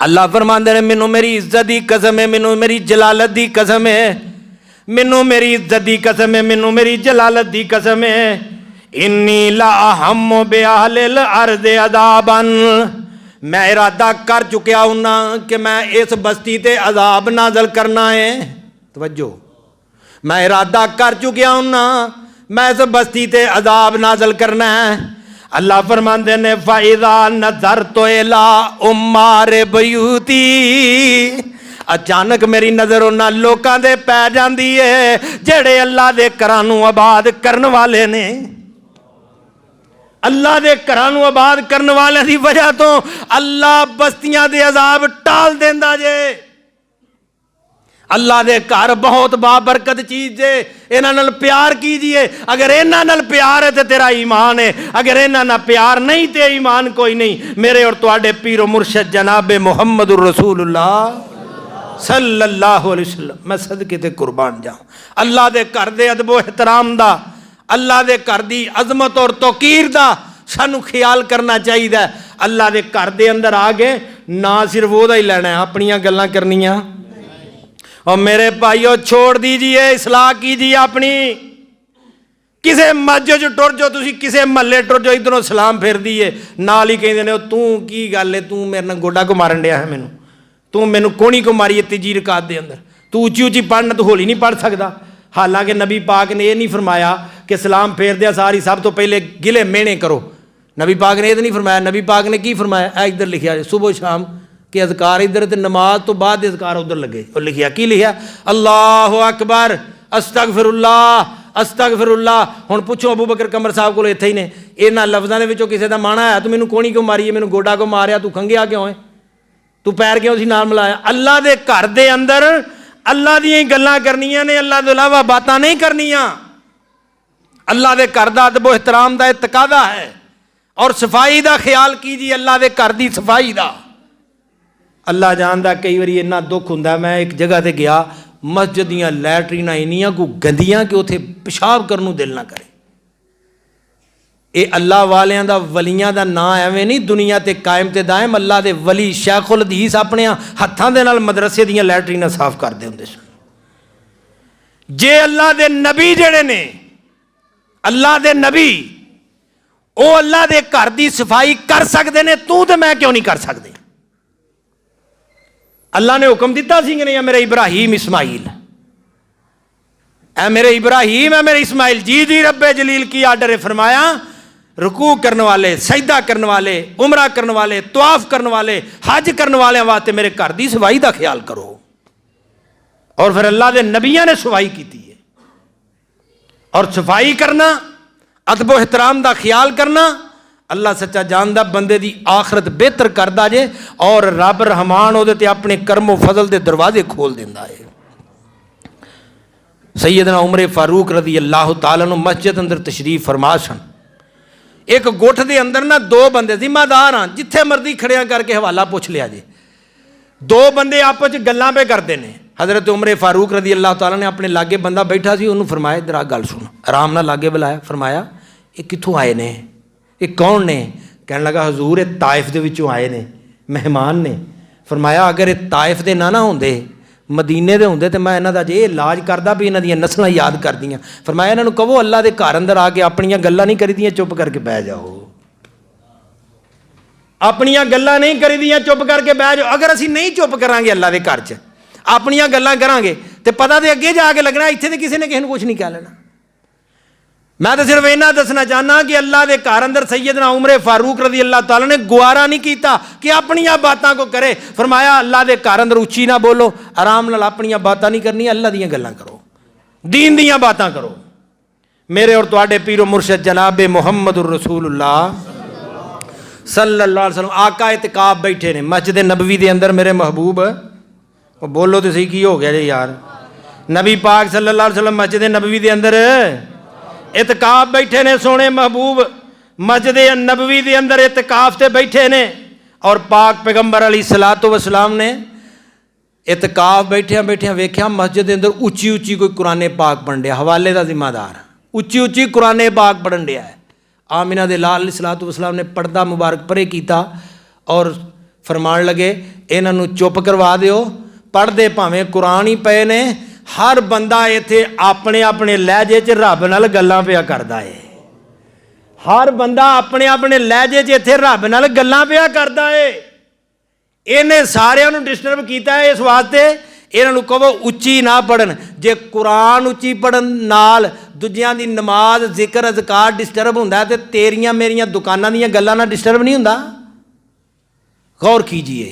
अल्लाह फरमांदे ने मैनू मेरी इज्जत की कसम है, मैनू मेरी जलालत की कसम है, मैनू मेरी इज्जत की कसम है, मैनू मेरी जलालत की कसम है। इन्नी ला अहम बेअहलिल अर्द अज़ाबन, मैं इरादा कर चुकिया हूं कि मैं इस बस्ती ते अजाब नाजल करना है। तवज्जो, मैं इरादा कर चुकिया हूं मैं इस बस्ती ते अजाब नाजल करना है। अल्लाह फरमांदे ने फाइदा नजर तो इला उम्मारे बयूती, अचानक मेरी नज़र उन्हां लोकां दे पै जांदी है जेड़े अल्लाह दे घरां नूं आबाद करन वाले ने। अल्लाह दे घरां नूं आबाद करन वाले दी वजह तो अल्लाह बस्तियां दे अजाब टाल देंदा जे। अल्लाह दे घर बहुत बाबरकत चीज है, इन्हां नाल प्यार कीजिए। अगर इन्हां नाल प्यार है तो तेरा ईमान है, अगर इन्हां नाल प्यार नहीं तो ईमान कोई नहीं। मेरे और तुहाडे पीरो मुर्शद जनाबे मुहम्मदुर रसूलुल्लाह सल्लल्लाहु अलैहि वसल्लम मैं सदके ते कुर्बान जाऊं। अल्लाह दे घर दे अदब एहतराम दा, अल्लाह दे घर दी अजमत और तौकीर दा सानू ख्याल करना चाहिए। अल्लाह दे घर दे अंदर आ गए ना सिर्फ ओहदा ही लेना है, अपनियां गल्लां करनियां। और मेरे भाइयों छोड़ दीजिए, इस्लाह कीजिए अपनी। किसी मस्जिद च टुर जाओ, तुसीं किसी महल्ले टुर जाओ, इधरों सलाम फिरदी है, नाल ही कहंदे ने तू की गल है, तू मेरे नाल गोडा को मारन दिया है, मैनू तू मैनू कोहनी को मारी है तीजी रकात दे अंदर, तू उची उची पढ़ना, तू हौली नहीं पढ़ सकता। हालांकि नबी पाक ने यह नहीं फरमाया कि सलाम फेरदे सारी सब तो पहले गिले मेहने करो, नबी पाक ने यह तो नहीं फरमाया। नबी पाक ने की फरमाया, इधर लिखिया सुबह शाम के अज़कार इधर, तो नमाज तो बाद अज़कार उधर लगे, और लिखिया की लिखिया, अल्लाहु अकबर अस्तगफिरुल्लाह अस्तगफिरुल्लाह। हुण पुछो अबू बकर कमर साहब को इत्थे ही ने, इन्हां लफ्ज़ां दे विचों किसी दा माना है, तू मैनू कोहनी क्यों मारी है, मैनू गोडा क्यों मारिया, तू खंघिया क्यों है, तू पैर क्यों सी नाल मिलाया। अल्लाह दे घर दे अंदर अल्लाह दियां ही गल्लां करनियां ने, अल्लाह तो इलावा बातां नहीं करनियां। अल्लाह दे घर दा अदब एहतराम दा तकादा है, और सफाई दा ख्याल कीजिए, अल्लाह दे घर दी सफाई दा। अल्लाह जानदा कई बारी इन्ना दुख हुंदा, मैं एक जगह ते गया, मस्जिद दियां लैटरीनां इन्नियां को गंदियां कि उत्थे पेशाब करन नूं दिल ना करे। ये अल्लाह वालियां दा वलियां दा नां एवें नहीं दुनिया ते कायम ते दायम। अल्लाह दे वली शैखुल हदीस अपने हत्थां दे नाल मदरसे दियां लैटरीनां साफ करदे हुंदे सन। जे अल्लाह दे नबी जेड़े ने, अल्लाह दे नबी वो अल्लाह दे घर दी सफाई कर सकते ने, तू ते मैं क्यों नहीं कर सकते। अल्लाह ने हुक्म दिता सी कि नहीं, मेरे इब्राहिम इस्माइल, ऐ मेरे इब्राहिम है मेरे इस्माइल, जी जी रब्बे जलील की आर्डर है, फरमाया रुकू करने वाले, सजदा करने वाले, उमरा करने वाले, तवाफ करने वाले, हज करने वाले वास्ते मेरे घर की सफाई का ख्याल करो। और फिर अल्लाह के नबिया ने सफाई की है, और सफाई करना, अदब एहतराम का ख्याल करना, अल्लाह सच्चा जानदा बंदे की आखरत बेहतर करदा जे, और रब रहमान उहदे ते अपने करमो फजल के दरवाजे खोल दिंदा है। सैयदना उमर फारूक रज़ी अल्लाह तआला अन्हु मस्जिद अंदर तशरीफ फरमा सन। एक गुठ के अंदर ना दो बंदे जिम्मेदार हाँ, जिथे मर्जी खड़िया करके हवाला पुछ लिया जे। दो बंदे आपस में गल्लां पे करते हैं। हज़रत उमर फारूक रज़ी अल्लाह तआला ने अपने लागे बंदा बैठा सी, उन्होंने फरमाया इधर आ गल सुन, आराम नाल लागे बुलाया, फरमाया ये कित्थों आए ने, ये कौन ने। कहने लगा हजूर ये ताइफ दे विचों आए ने, मेहमान ने। फरमाया अगर ये ताइफ दे ना होंदे, मदीने दे होंदे, तो मैं इन्हां दा जे इलाज करदा भी इन्हां दियां नस्लां याद कर दियां। फरमाया इन्हां नूं कहो अल्लाह दे घर अंदर आके अपनियां गल्लां नहीं करी दियां, चुप करके बह जाओ, अपनियां गल्लां नहीं करी दियां, चुप करके बह जाओ। अगर असीं नहीं चुप करांगे अल्लाह दे घर च, अपनियां गल्लां करांगे, तो पता तो अगे जाके लगना इत्थे तो किसी ने किसी नूं कुछ नहीं कह लेना। मैं तो सिर्फ इन्ना दसना चाहना कि अल्लाह के घर अंदर सैयदना उमर फारूक रज़ी अल्लाह तआला ने गुआरा नहीं किया कि अपनियां बातां को करे। फरमाया अल्लाह के घर अंदर उच्ची ना बोलो, आराम नाल अपनियां बातां नहीं करनी, अल्लाह दियां गल्लां करो, दीन दियां बातां करो। मेरे और तुहाडे पीरो मुर्शद जनाब मुहम्मदुर रसूलुल्लाह सल्लल्लाहु अलैहि वसल्लम आका इतिकाफ बैठे ने मस्जिद नबवी के अंदर। मेरे महबूब वो बोलो तो सही की हो गया जी यार, नबी पाक सल्लल्लाहु अलैहि वसल्लम मस्जिद नबवी के अंदर इतकाफ बैठे ने। सोने महबूब मस्जिद नबवी के अंदर इतकाफ से बैठे ने, और पाक पैगंबर अलैहिस्सलातु वस्सलाम ने इतकाफ बैठिया बैठिया वेख्या मस्जिद के अंदर उच्ची उच्ची कोई कुरान पाक पढ़न दिया, हवाले का जिम्मेदार उच्ची उच्ची कुरान पाक पढ़न दिया है। आमिना दे लाल अलैहिस्सलातु वस्सलाम ने पर्दा मुबारक परे किया और फरमान लगे इन्हां नूं चुप करवा दिओ, पढ़ते भावें कुरान ही पे ने, हर बंदा इत्थे अपने अपने लहजे च रब नाल गल्लां पिया करदा है, हर बंदा अपने अपने लहजे च इत्थे रब नाल गल्लां पिया करदा है। इन्हें सारियां नूं डिस्टर्ब कीता है, इस वास्ते इन्हां नूं कहो उच्ची ना पढ़न। जे कुरान उच्ची पढ़न नाल दूजियां दी नमाज जिक्र अज़कार डिस्टर्ब हुंदा ते तेरियां मेरियां दुकानां दीयां गल्लां नाल डिस्टर्ब नहीं हुंदा। गौर कीजिए,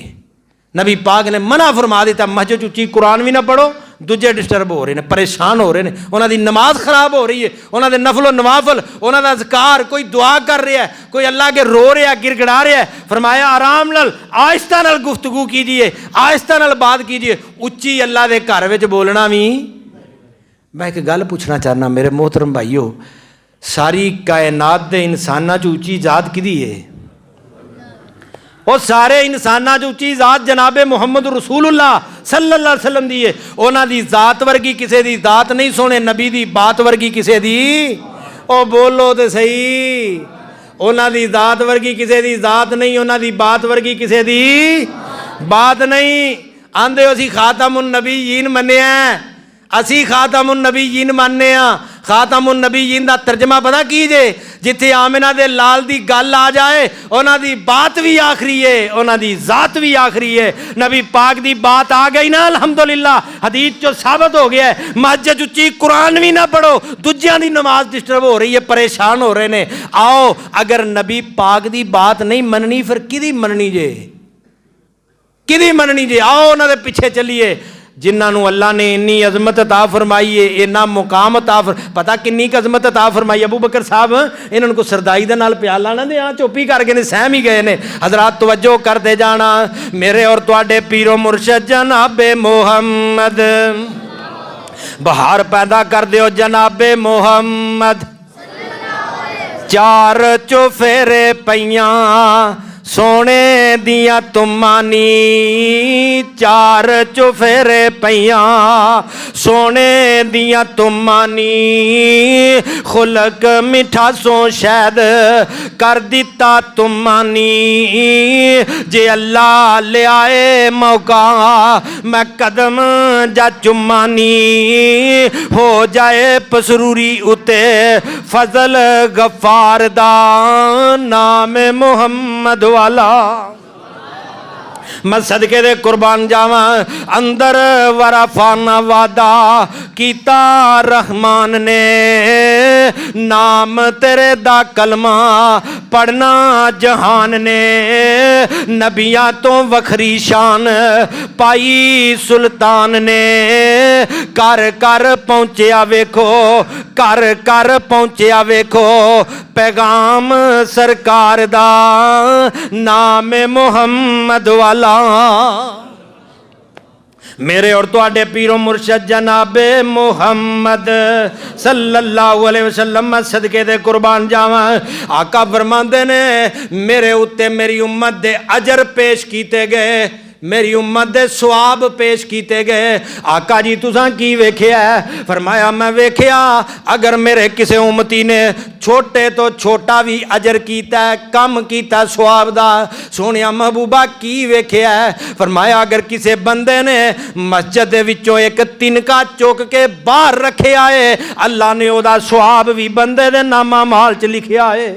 नबी पाक ने मना फरमा दिता मस्जिद उच्ची कुरान भी ना पढ़ो, दूजे डिस्टर्ब हो रहे हैं, परेशान हो रहे हैं, उन्होंने नमाज खराब हो रही है, उन्होंने नफलो नवाफल, उन्होंने अज़कार, कोई दुआ कर रहा है, कोई अल्लाह के रो रहा है, गिड़गिड़ा रहा है। फरमाया आराम नाल आहिस्ता नाल गुफ्तगू कीजिए, आहिस्ता नाल बात कीजिए, उच्ची अल्लाह के घर में बोलना भी। मैं एक गल पूछना चाहना मेरे मोहतरम भाईओ, सारी कायनात के इंसानां च उच्ची जात किहदी है? और सारे इंसाना जो उच्ची जात जनाबे मुहम्मद रसूलुल्लाह सल्लल्लाहु अलैहि वसल्लम दी है। उन्हां दी जात वर्गी किसी दी जात नहीं, सोने नबी दी बात वर्गी किसी दी, ओ बोलो तो सही, उन्हां दी जात वर्गी किसी दी जात नहीं, उन्हां दी बात वर्गी किसी दी बात नहीं। आंदे असी खातमुन नबीयीन मन्निया, असी खातमुन नबीयीन मानने आ, ਖਾਤਮੁਨ ਨਬੀयीन ਦਾ ਤਰਜਮਾ ਪਤਾ ਕੀ ਜੇ? ਜਿੱਥੇ ਆਮਿਨਾ ਦੇ ਲਾਲ ਦੀ ਗੱਲ ਆ ਜਾਏ, ਉਹਨਾਂ ਦੀ ਬਾਤ ਵੀ ਆਖਰੀ ਹੈ, ਉਹਨਾਂ ਦੀ ਜ਼ਾਤ ਵੀ ਆਖਰੀ है। नबी पाक दी बात आ गई ना, अल्हम्दुलिल्लाह हदीस चो साबित हो गया है। मस्जिद उच्ची कुरान भी ना पढ़ो, दूजियां दी नमाज डिस्टर्ब हो रही है, परेशान हो रहे ने। आओ अगर नबी पाक दी बात नहीं मननी फिर किदी मननी जे, किदी मननी जे? आओ उन्हां दे पिछे चलिए जिन्होंने अल्लाह ने इन्नी अजमत अता फरमाई है, इन्ना मुकाम अता पता किन्नी अजमत अता फरमाई। अबू बकर साहब इन्होंने को सरदाई दे नाल प्याला ना दे, चुप्पी करके ने सहम ही गए ने। हजरात तवज्जो करते जाना, मेरे और तुहाडे पीरो मुर्शद जनाबे मोहम्मद, बहार पैदा कर दियो जनाबे मोहम्मद। चार चुफेरे पईयां सोने दिया तुमानी, चार चुफेरे पईयां सोने दिया तुमानी। खुलक मिठा सो शैद कर दिता तुमानी। जे अल्लाह ले आए मौका मैं कदम जा चुमानी। हो जाए पसरूरी उते फजल गफ्फार दा, नाम मुहम्मद वाला। मैं सदके दे कुर्बान जावा, अंदर वराफाना वादा कीता रहमान ने। नाम तेरे दा कलमा पढ़ना जहान ने। नबियां तो वखरी शान पाई सुल्तान ने। कर कर पहुंचया वेखो, कर कर पहुंचया वेखो पैगाम सरकार दा, नाम मुहम्मद वाला। मेरे और तुहाडे पीरो मुर्शद जनाबे मुहम्मद सल्लल्लाहु अलैहि वसल्लम सदके दे कुर्बान जावां। आका फरमांदे ने मेरे उत्ते मेरी उम्मत दे अजर पेश कीते गए, मेरी उम्मत दे सवाब पेश किए गए। आका जी तुसां की वेख्या? फरमाया मैं वेख्या अगर मेरे किसी उम्मती ने छोटे तो छोटा भी अजर किया, कम किया सवाब दा। सोनिया महबूबा की वेख्या? फरमाया अगर किसी बंदे ने मस्जिद दे विचों एक तिनका चुक के बाहर रखे आए, अल्लाह ने ओदा सवाब भी बंदे दे नामा माल च लिखिया है।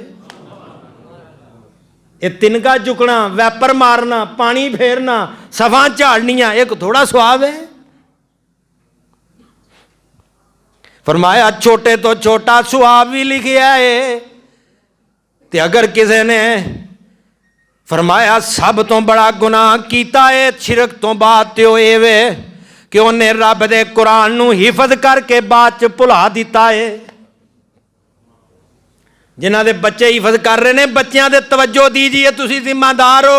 ये तिनका चुकना, वैपर मारना, पानी फेरना, सफा झाड़निया एक थोड़ा स्वाब है? फरमाया छोटे तो छोटा स्वाब भी लिखिया है। ते अगर किसी ने फरमाया सब तो बड़ा गुनाह कीता है शिरक तो बाद तो ये वे कि उन्हें रब दे कुरान नू हिफज करके बाद च भुला दिता है। जिन्हां दे बच्चे हिफज कर रहे हैं, बच्चों दे तवज्जो दीजिए, तुसी जिम्मेदार हो।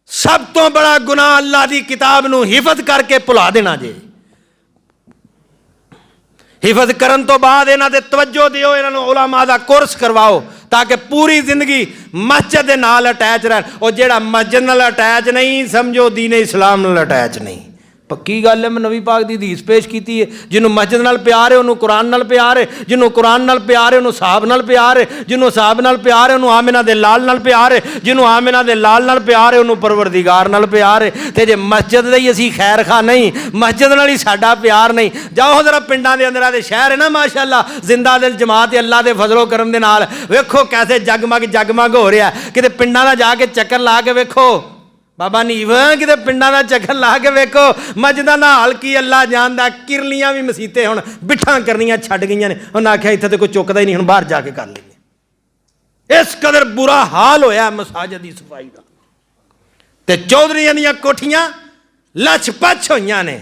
सब तो बड़ा गुनाह अल्लाह की किताब नू हिफज करके भुला देना जे। हिफज करन तो बाद इन्हां दे तवज्जो दिओ, इन्हां नू उलमा दा कोर्स करवाओ ताकि पूरी जिंदगी मस्जिद दे नाल अटैच रहन। और जिहड़ा मस्जिद नाल अटैच नहीं, समझो दीन इस्लाम नाल अटैच नहीं। पक्की गल है, मैं नबी पाक दी हदीस पेश की है। जिन्हों मस्जिद नाल प्यार है उन्होंने कुरान नाल प्यार है, जिन्हों कुरान नाल प्यार है उन्होंने साहब नाल प्यार है, जिन्हों साहब नाल प्यार है उन्होंने आमिना दे लाल नाल प्यार है, जिन्हों आमिना दे लाल नाल प्यार है उन्होंने परवरदिगार नाल प्यार है। ते जे मस्जिद दे ही असीं खैर खा नहीं, मस्जिद नाल ही साडा प्यार नहीं। जाओ जरा पिंडां दे अंदर दे शहर है ना माशाअल्लाह, जिंदा दिल जमात अल्लाह दे फजलो करम दे नाल वेखो कैसे जगमग जगमग हो रहा है। किते पिंडां दा जाके चक्कर ला के वेखो बाबा नीव, किते पिंडां दा चक्कर ला के वेखो मस्जिदां दा हाल की अल्लाह जानदा। किरलियां भी मसीते हुण बिठा करनियां छड्ड गईयां ने। उन्हें आख्या इत्थे ते कोई चुकदा ही नहीं, हुण बाहर जाके कर लईए। इस कदर बुरा हाल होया मसाजिद दी सफाई दा। ते चौधरीआं दीआं कोठियां लछ पछ होईयां ने।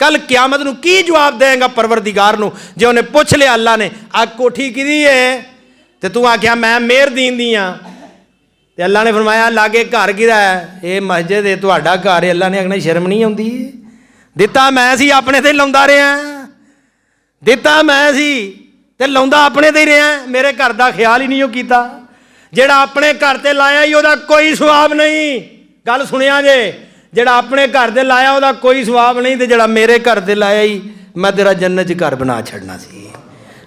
कल क्यामत नूं की जवाब देगा परवरदिगार नूं जे उन्हें पुछ लिया अल्लाह ने आ कोठी किहदी है ते तूं आख्या मैं मेहरदीन दी हां। ते अल्लाह ने फरमाया लागे घर किहदा है? ये मस्जिद है, तुहाडा घर है। अल्लाह ने आखना शर्म नहीं आउंदी? दिता मैं सी, अपने ते लाउंदा रहा, दिता मैं सी ते लाउंदा अपने ते ही रहा। मेरे घर दा ख्याल ही नहीं कीता। जिहड़ा अपने घर ते लाया ही ओहदा कोई सवाब नहीं। गल सुनिया जे, जिहड़ा अपने घर ते लाया ओहदा कोई सवाब नहीं, ते जिहड़ा मेरे घर ते लाया ही मैं तेरा जन्नत च घर बना छड़ना सी।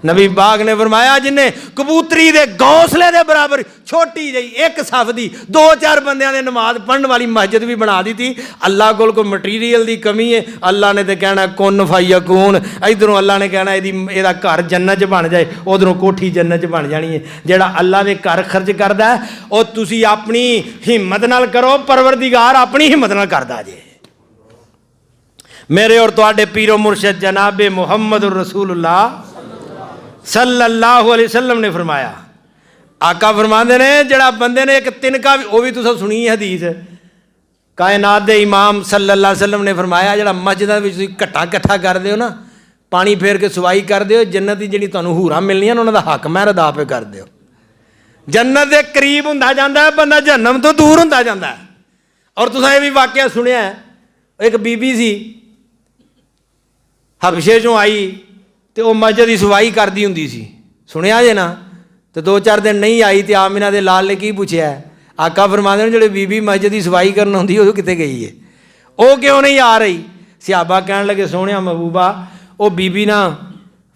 नबी पाक ने फरमाया जिन्हें कबूतरी दे घौंसले दे बराबर छोटी जी एक सफ दी 2-4 बंदियां दे नमाज पढ़ने वाली मस्जिद भी बना दी थी। अल्लाह कोल कोई मटीरियल की कमी है, अल्लाह ने तो कहना कुन फयकून, इधरों अल्लाह ने कहना ਇਹਦਾ घर जन्नत च बन जाए, उधरों कोठी जन्नत च बन जानी है। ਜਿਹੜਾ अल्लाह ਦੇ घर खर्च करता है ਉਹ ਤੁਸੀਂ अपनी हिम्मत नाल करो, परवरदिगार अपनी हिम्मत नाल करदा जे। मेरे और तुहाडे पीरो मुर्शद जनाबे मुहम्मद रसूलुल्लाह सल्लल्लाहु अलैहि वसल्लम ने फरमाया, आका फरमाते ने जड़ा बंदे ने एक तिनका भी, वो भी तुसां सुनी है हदीस, कायनात दे इमाम सल्लल्लाहु अलैहि वसल्लम ने फरमाया जड़ा मस्जिदां विच तुसीं घट्टा इकट्ठा करदे हो ना, पानी फेर के सवाई करदे हो, जन्नत दी जिहड़ी तुहानूं हूरां मिलनियां उन्हां दा हक महर अदा पे करदे हो। जन्नत दे करीब हुंदा जांदा है बंदा, जहन्नम तो दूर हुंदा जांदा है। और तुसां ये भी वाकया सुनिया है, एक बीबी सी हबशे चों आई तो वह मस्जिद की सफाई करती होंदी सी, सुनिया जे ना। तो 2-4 दिन नहीं आई तो आमिना दे लाल ने की पूछया, आका फरमाते हैं जो बीबी मस्जिद की सफाई करना होंदी वो कितने गई है, वो क्यों नहीं आ रही। सिहाबा कहन लगे सोहणिया महबूबा वो बीबी ना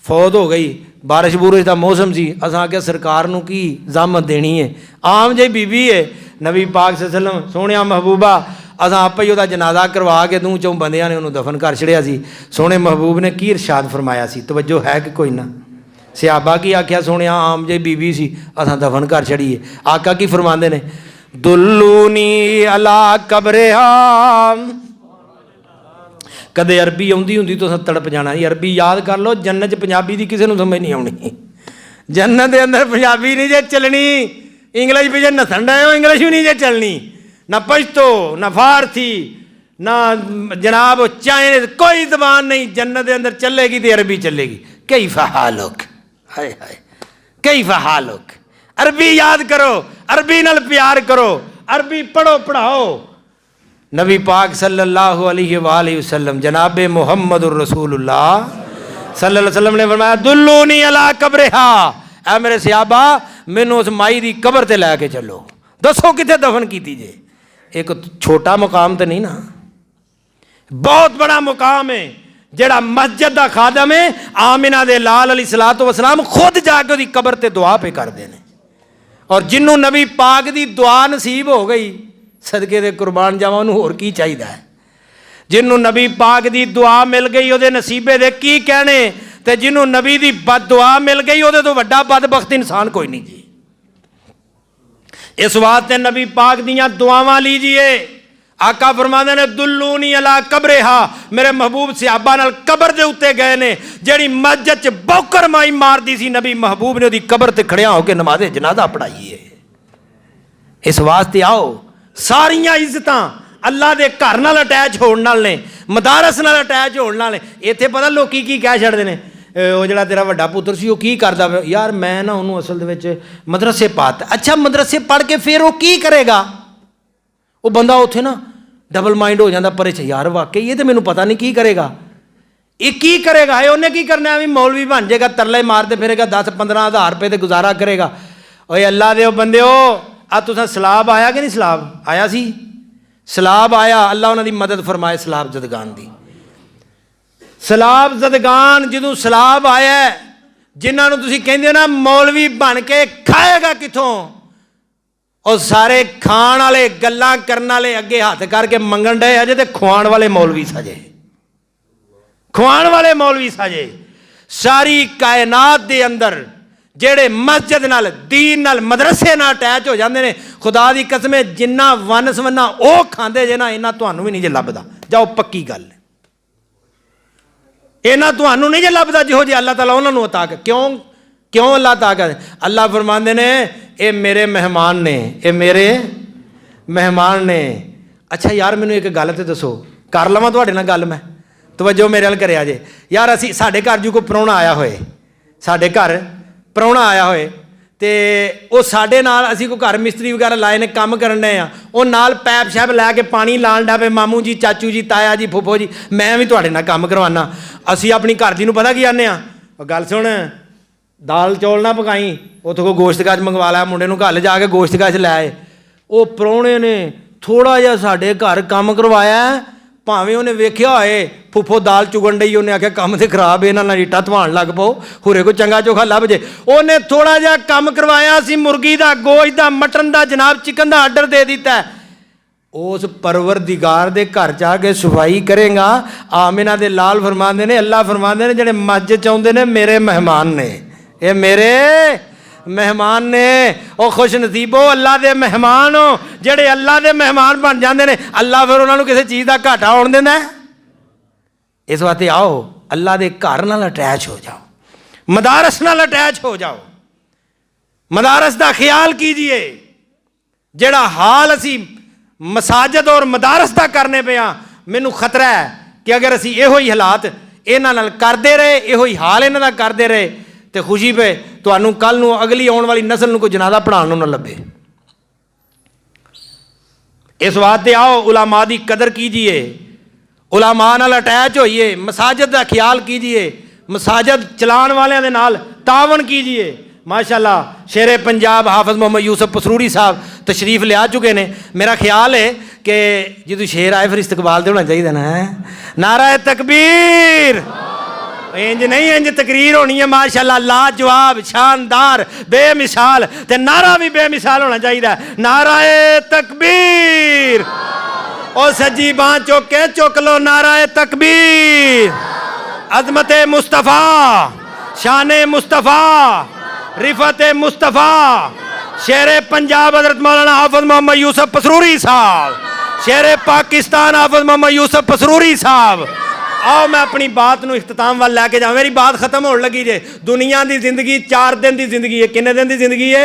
फौत हो गई, बारिश बुरिश का मौसम सी, असां आख्या सरकार नूं की ज़ामत देनी है, आम जी बीबी है। नबी पाक सल्लल्लाहु अलैहि वसल्लम सोहणिया महबूबा असां आपे ही उसदा जनाजा करवा के 2-4 बंदियां ने उन्होंने दफन कर छड़िया सी। सोहणे महबूब ने की इरशाद फरमाया सी, तवज्जो है कि कोई ना। सिहाबा की आख्या सोहणे आम जी बीबी सी असां दफन कर छड़ीए। आका की फरमाते ने दुल्लूनी अला कब्रिहा, कदे अरबी आउंदी हुंदी तो तड़प जाना, अरबी याद कर लो, जन्नत पंजाबी की किसी को समझ नहीं आनी। जन्नत के अंदर पंजाबी नहीं जे चलनी, इंग्लिश भी जे नसन डे हो इंग्लिश भी नहीं जे चलनी, ना पश्तो ना फारसी ना जनाब चाइनीज, कोई जबान नहीं जन्नत के अंदर चलेगी तो अरबी चलेगी। कई फहालुक, हाय हाय कई फहालुक, अरबी याद करो, अरबी नाल प्यार करो, अरबी पढ़ो पढ़ाओ। नबी पाक सल्लल्लाहु अलैहि वसल्लम जनाबे मुहम्मद रसूलुल्लाह सल्लल्लाहु अलैहि वसल्लम ने फरमाया दुल्लूनी अला कब्रिहा, ऐ मेरे सहाबा मैनू उस माई की कब्र ते लैके चलो, दसो किथे दफन की जे। एक छोटा मुकाम तो नहीं ना, बहुत बड़ा मुकाम है। जड़ा मस्जिद का खादम है आमिना दे लाल अलैहिस्सलातु वस्सलाम खुद जाके उसकी कब्र ते दुआ पे करते हैं। और जिन्हों नबी पाक की दुआ नसीब हो गई सदके दे कुर्बान जावां, उन्होंने होर की चाहिए है। जिन्हों नबी पाक की दुआ मिल गई वो नसीबे दे की कहने, ते जिन्हों नबी की बद दुआ मिल गई वो तो वड्डा बदबख्त इंसान कोई नहीं जी। इस वास्ते नबी पाक दियां दुआवां लीजिए। आका फरमाते ने दुल्लूनी अला कब्रिहा, मेरे महबूब सहाबा नाल कब्र दे उत्ते गए ने, जेड़ी मस्जिद च बौकर माई मारदी सी, नबी महबूब ने उसदी कब्र ते खड़िया होकर नमाज़े जनाजा पढ़ाई है। इस वास्ते आओ सारियां इज्जतां अल्लाह के घर नाल अटैच होने नाल ने, मदारस नाल अटैच होने नाल ने। इत्थे पता लोकी की कह छड़दे ने, वो जड़ा तेरा वड्डा पुत्र सी वो की करदा पिया, यार मैं ना उन्होंने असल दे विच मदरसे पाता। अच्छा मदरसे पढ़ के फिर वो की करेगा, वो बंदा उत्थे ना डबल माइंड हो जाता परे च, यार वाकई ये तो मैनू पता नहीं की करेगा, ये की करेगा है, उन्हें की करना है, भी मौलवी बन जाएगा, तरले मारते फिरेगा, 10-15 हज़ार रुपये से गुजारा करेगा। ओए अल्लाह दे बंदे हो, आ तुसां सलाब आया कि नहीं, सलाब आया सी, सलाब आया, अल्लाह उन्होंने मदद फरमाए सलाब जदगान की। सलाब जदगान जदों सलाब आया, जिन्होंने तुसीं कहंदे हो ना मौलवी बन के खाएगा किथों, और सारे खाण वाले गल्लां करन वाले अगे हाथ करके मंगण डे अजे, ते खुआण वाले मौलवी सजे, खुआण वाले मौलवी सजे। सारी कायनात दे अंदर जेड़े मस्जिद नाल दीन नाल मदरसे नाल अटैच हो जाते हैं, खुदा दी कसम जिन्ना वन सवन्ना वो खांदे जे ना, इन्ना तुहानूं भी नहीं जे लभदा। जाओ पक्की गल, इन्ना तुहानूं नहीं जे लभदा जिहो जे अल्लाह ताला उन्हां नूं अता कर। क्यों अल्लाह अता कर, अल्लाह फरमांदे ने ये मेरे मेहमान ने, ये मेरे मेहमान ने। अच्छा यार मैनूं एक गल ते दसो, कर लवां तुहाडे नाल गल, मैं तवज्जो मेरे नाल करिया जे। यार असीं साडे घर जो कोई प्राहुणा आया होए, साडे घर प्राहुणा आया होए ते वो साडे नाल असीं कोई घर मिस्त्री वगैरह लाए ने काम करन डे आ, वो नाल पैप शैप लैके पानी लाण डे पे, मामू जी चाचू जी ताया जी फुफो जी मैं भी तुहाडे नाल काम करवाना। असीं अपनी घर दी नूं पता की आने आ, गल सुण दाल चौल ना पकाई, उत्थों कोई गोश्त गज मंगवा लिया, मुंडे नूं घर जाके गोश्त गज लै आए। वो प्राहुणे ने थोड़ा जिहा साडे घर काम करवाया, ਭਾਵੇਂ ਉਹਨੇ ਵੇਖਿਆ ਹੋਏ ਫੁੱਫੋ ਦਾਲ ਚੁਗਣ ਡਈ, ਉਹਨੇ ਆਖਿਆ ਕੰਮ ਤੇ ਖਰਾਬ, ਇਹਨਾਂ ਨਾਲ ਰੀਟਾ ਧਵਾਣ ਲੱਗ ਪਓ, ਹੁਰੇ ਕੋਈ ਚੰਗਾ ਚੋਖਾ ਲੱਭ ਜੇ। ਉਹਨੇ ਥੋੜਾ ਜਿਹਾ ਕੰਮ ਕਰਵਾਇਆ ਸੀ, ਮੁਰਗੀ ਦਾ, ਗੋਸ਼ਤ ਦਾ, ਮਟਨ ਦਾ, ਜਨਾਬ ਚਿਕਨ ਦਾ ਆਰਡਰ ਦੇ ਦਿੱਤਾ। ਉਸ ਪਰਵਰਦੀਗਾਰ ਦੇ ਘਰ ਜਾ ਕੇ ਸਫਾਈ ਕਰੇਗਾ। ਆਮਿਨਾ ਦੇ ਲਾਲ ਫਰਮਾਉਂਦੇ ਨੇ, ਅੱਲਾ ਫਰਮਾਉਂਦੇ ਨੇ, ਜਿਹੜੇ ਮਸਜਿਦ ਚ ਆਉਂਦੇ ਨੇ ਮੇਰੇ ਮਹਿਮਾਨ ਨੇ, ਇਹ ਮੇਰੇ ਮਹਿਮਾਨ ਨੇ। ਉਹ ਖੁਸ਼ ਨਸੀਬੋ, ਅੱਲਾ ਦੇ ਮਹਿਮਾਨ ਹੋ, ਜਿਹੜੇ ਅੱਲਾ ਦੇ ਮਹਿਮਾਨ ਬਣ ਜਾਂਦੇ ਨੇ, ਅੱਲਾ ਫਿਰ ਉਹਨਾਂ ਨੂੰ ਕਿਸੇ ਚੀਜ਼ ਦਾ ਘਾਟਾ ਆਉਣ ਦਿੰਦਾ। ਇਸ ਵਾਸਤੇ ਆਓ ਅੱਲਾ ਦੇ ਘਰ ਨਾਲ ਅਟੈਚ ਹੋ ਜਾਓ, ਮਦਾਰਸ ਨਾਲ ਅਟੈਚ ਹੋ ਜਾਓ, ਮਦਾਰਸ ਦਾ ਖਿਆਲ ਕੀਜੀਏ। ਜਿਹੜਾ ਹਾਲ ਅਸੀਂ ਮਸਾਜਿਦ ਔਰ ਮਦਾਰਸ ਦਾ ਕਰਨੇ ਪਏ ਹਾਂ, ਮੈਨੂੰ ਖਤਰਾ ਹੈ ਕਿ ਅਗਰ ਅਸੀਂ ਇਹੋ ਹੀ ਹਾਲਾਤ ਇਹਨਾਂ ਨਾਲ ਕਰਦੇ ਰਹੇ, ਇਹੋ ਹੀ ਹਾਲ ਇਹਨਾਂ ਦਾ ਕਰਦੇ ਰਹੇ, ਤੇ ਖੁਸ਼ੀ ਪਏ ਤੁਹਾਨੂੰ ਕੱਲ ਨੂੰ ਅਗਲੀ ਆਉਣ ਵਾਲੀ ਨਸਲ ਨੂੰ ਕੋਈ ਜਨਾਜ਼ਾ ਪੜ੍ਹਾਉਣ ਨੂੰ ਨਾ ਲੱਭੇ। ਇਸ ਵਾਸਤੇ ਆਓ ਉਲਾਮਾ ਦੀ ਕਦਰ ਕੀਜੀਏ, ਉਲਾਮਾ ਨਾਲ ਅਟੈਚ ਹੋਈਏ, ਮਸਾਜਿਦ ਦਾ ਖਿਆਲ ਕੀਜੀਏ, ਮਸਾਜਿਦ ਚਲਾਉਣ ਵਾਲਿਆਂ ਦੇ ਨਾਲ ਤਾਵਨ ਕੀਜੀਏ। माशाअल्लाह शेरे पंजाब हाफिज़ मोहम्मद यूसुफ पसरूरी साहब तशरीफ ले आ चुके ने। मेरा ख्याल है कि जो शेर आए फिर इस्तकबाल तो होना चाहिए ना, है नारा तकबीर, इंज नहीं इंज तकरीर होनी है। माशाअल्लाह लाजवाब, शानदार, बेमिसाल, ते नारा भी बेमिसाल होना चाहिए। नारा तकबीर, और सज्जी बांह चुक के चुक लो, नारा तकबीर। अजमत मुस्तफ़ा, शान मुस्तफ़ा, रिफत मुस्तफ़ा, शेर पंजाब हज़रत मौलाना हाफिज़ मोहम्मद यूसुफ पसरूरी साहब, शेर पाकिस्तान हाफिज़ मोहम्मद यूसुफ पसरूरी साहब। आओ मैं अपनी बात नूं इख्तिताम वाल लैके जाऊँ। मेरी बात खत्म होने लगी जे। दुनिया की जिंदगी 4 दिन की जिंदगी है। कितने दिन की जिंदगी है?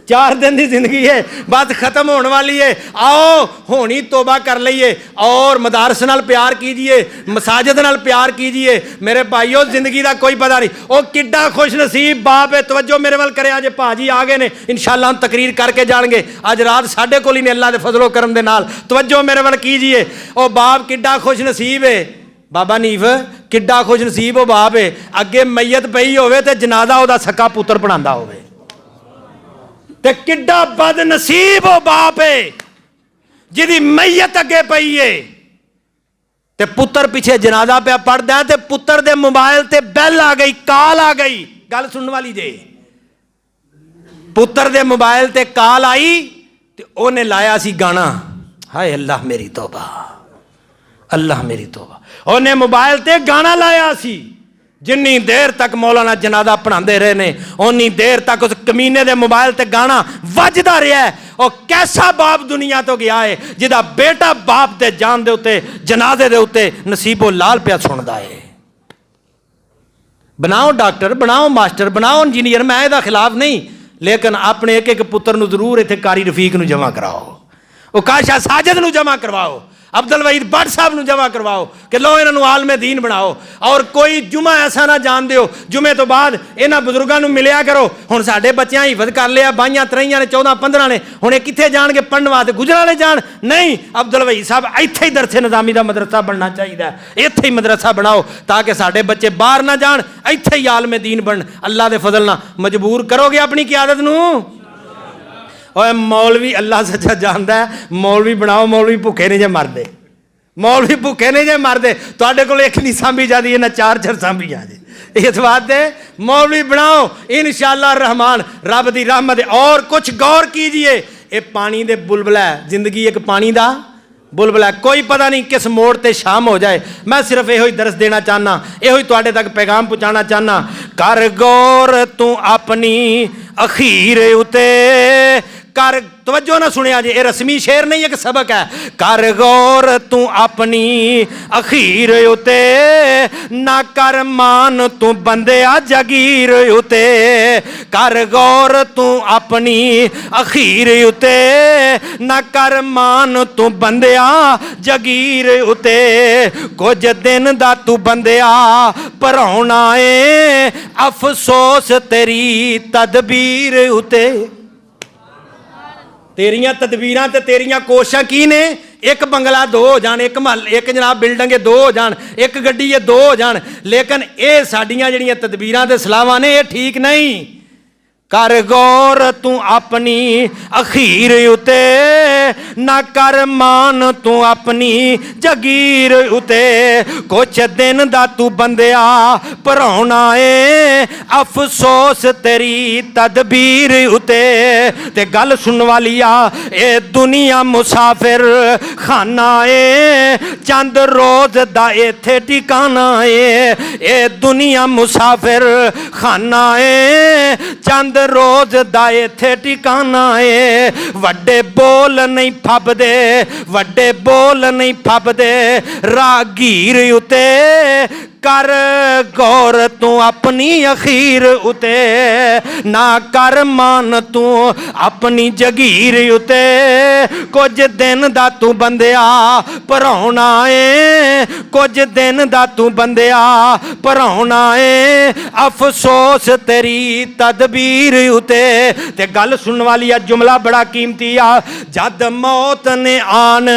4 दिन की जिंदगी है, बात खत्म होने वाली है। आओ होनी तोबा कर लीए और मदारस नाल प्यार कीजिए, मसाजिद नाल प्यार कीजिए। मेरे भाईओ जिंदगी का कोई पता नहीं। वो किड्डा खुश नसीब बाप है। तवज्जो मेरे वाल करे, अज भाजी आ गए ने, इंशाअल्लाह हम तकरीर करके जाएंगे। अज रात साढ़े कोल ही ने अल्लाह के फजलो करम दे नाल। तवज्जो मेरे वाल कीजिए। ओ बाप किड्डा खुश नसीब है, बाबा नीफ किड्डा खुश नसीब वो बाप है, अगे मैयत पई होवे ते जनाजा ओदा सक्का पुत्र पढ़ांदा होवे। ते किड्डा बदनसीब वो बाप है जिहदी मैयत अगे पई है ते पुत्र पीछे जनाजा पे पढ़दा है, ते पुत्र दे मोबाइल ते बैल आ गई, कॉल आ गई। गल सुनने वाली जे, पुत्र दे मोबाइल ते कॉल आई ते ओने लाया सी गाना, हाय अल्लाह मेरी तौबा, अल्लाह मेरी तौबा। ओने मोबाइल ते गाना लाया सी। जिन्नी देर तक मौलाना जनाजा पढ़ाते रहे ने, उन्नी देर तक उस कमीने दे मोबाइल ते गाना वजदा रहा है। और कैसा बाप दुनिया तो गया है जिहदा बेटा बाप दे जान दे उत्ते, जनाजे दे उत्ते नसीबो लाल पिया सुनदा है। बनाओ डॉक्टर, बनाओ मास्टर, बनाओ इंजीनियर, मैं इहदा खिलाफ नहीं, लेकिन अपने एक एक पुत्र नूं जरूर इत्थे कारी रफीक नूं जमा कराओ, वो काशा साजिद नूं जमा करवाओ, अब्दुल वहीद भट्ट साहब नूं जमा करवाओ कि लो इन्हों आलमे दीन बनाओ। और कोई जुमा ऐसा ना जान दिओ, जुमे तो बाद इन्हां बुजुर्गों नूं मिलिया करो। हुण साडे बच्चियां हिफज कर लिया, बाइयां तरईयां ने, 14-15 ने, हुण कित्थे जाणगे पढ़न वास्ते? गुजराले जाण? नहीं, अब्दुल वहीद साहब इत्थे ही दरसे निज़ामी दा मदरसा बनना चाहिए। इत्थे ही मदरसा बनाओ ताकि साडे बच्चे बाहर ना जाण, इत्थे ही आलमे दीन बन। अल्लाह दे फजल नाल मजबूर करोगे अपनी क़यादत नूं। और मौलवी अल्लाह सच्चा जानता है, मौलवी बनाओ, मौलवी भुखे नहीं जे मरदे, मौलवी भुखे नहीं जे मरदे। तुहाडे कोल एक नहीं सांभी जाती, इन्हें 4-4 सांभी जाए। इस वास्ते मौलवी बनाओ इंशाअल्लाह रहमान, रब दी रहमत है। और कुछ गौर कीजिए, ये पानी दे बुलबुला है, जिंदगी एक पानी दा बुलबुला है, कोई पता नहीं किस मोड़ ते शाम हो जाए। मैं सिर्फ यो ही दरस देना चाहना, यो ही तुहाडे तक पैगाम पहुँचाना चाहना। कर गौर तू अपनी अखीर उते कर, तवज्जो ना सुनिया जी, ये रस्मी शेर नहीं, एक सबक है। कर गौर तू अपनी अखीर उते, ना कर मान तू बंदिया जगीर उते। कर गौर तू अपनी अखीर उते, ना कर मान तू बंदिया जगीर उते। कुछ दिन दा तू बंदिया भराउणा है, अफसोस तेरी तदबीर उते। तेरियां तदबीरां ते तेरियां कोशिशां की ने? एक बंगला 2 हो जान, एक महल, एक जनाब बिल्डिंग 2 हो जान, एक गड्डी 2 हो जान, लेकिन ये साडियां जिहड़ियां तदबीरां ते सलाहां ने ये ठीक नहीं। कर गौर तू अपनी अखीर उते, ना कर मान तू अपनी जगीर उते। कुछ दिन दा तू बंदिया भराउना ए, अफसोस तेरी तदबीर उते। ते गल सुन वाली आ, ए दुनिया मुसाफिर खाना ए, चंद रोज दा इत्थे ठिकाना ए। ए दुनिया मुसाफिर खाना ए, चंद रोज दा इत्थे ठिकाना ए। वड्डे बोल नहीं फबदे, वड्डे बोल नहीं फबदे रागीर उते। कर गौर तू अपनी अखीर उते, ना कर मान तू अपनी जगीर उते। कुछ दिन दा तू बंदिया भराउना ए, कुछ दिन दा तू बंदिया भराउना ए, अफसोस तेरी तदबीर उते। ते गल सुनने वाली आ, जुमला बड़ा कीमती आ। जद मौत ने आन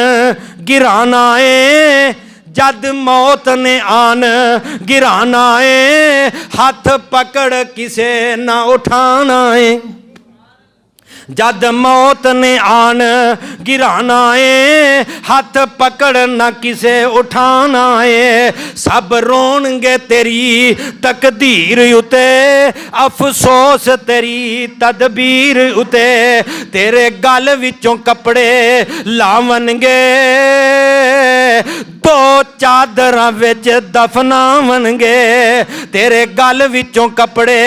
गिराना ए, जद मौत ने आन गिराना है, हाथ पकड़ किसे ना उठाना है। जद मौत ने आन गिराना है, हाथ पकड़ ना किसे उठाना है। सब रोणगे तेरी तकदीर उते, अफसोस तेरी तदबीर उते। तेरे गल विचों कपड़े लावनगे, दो चादरां विच दफनावनगे। तेरे गल विचों कपड़े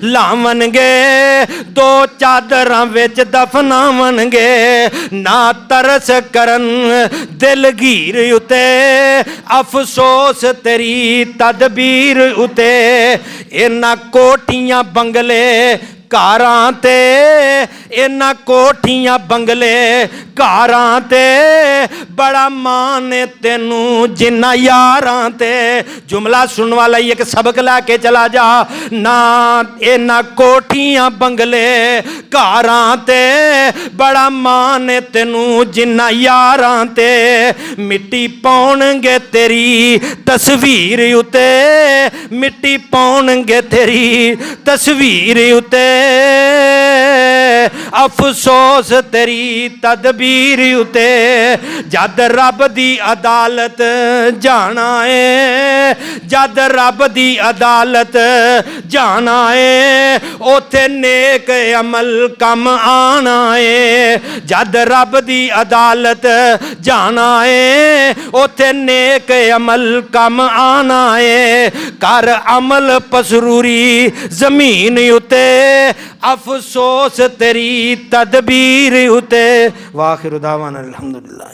लावनगे, दो चादरां विच दफनावनगे। ना तरस करन दिलगीर उते, अफसोस तेरी तदबीर उते। इन्हां कोठियां बंगले कारां ते, इन्हां कोठियां बंगले कारां ते, बड़ा मान तेनू जिन्ना यारां ते। जुमला सुनने वाला ही एक सबक लैके चला जा। ना इन्हां कोठियां बंगले कारां ते, बड़ा मान तेनू जिन्ना यारां ते। मिट्टी पाउणगे तेरी तस्वीर उते, मिट्टी पाउणगे तेरी तस्वीर उते, अफसोस तेरी तदबीर उते। जद रब दी अदालत जाना है, जद रब दी अदालत जाना है, ओथे नेक अमल कम आना है। जद रब दी अदालत जाना है, ओथे नेक अमल कम आना है। कर अमल पसरूरी जमीन उते, अफसोस तेरी तदबीर उते। वाखिर दावाना अल्हम्दुलिल्लाह।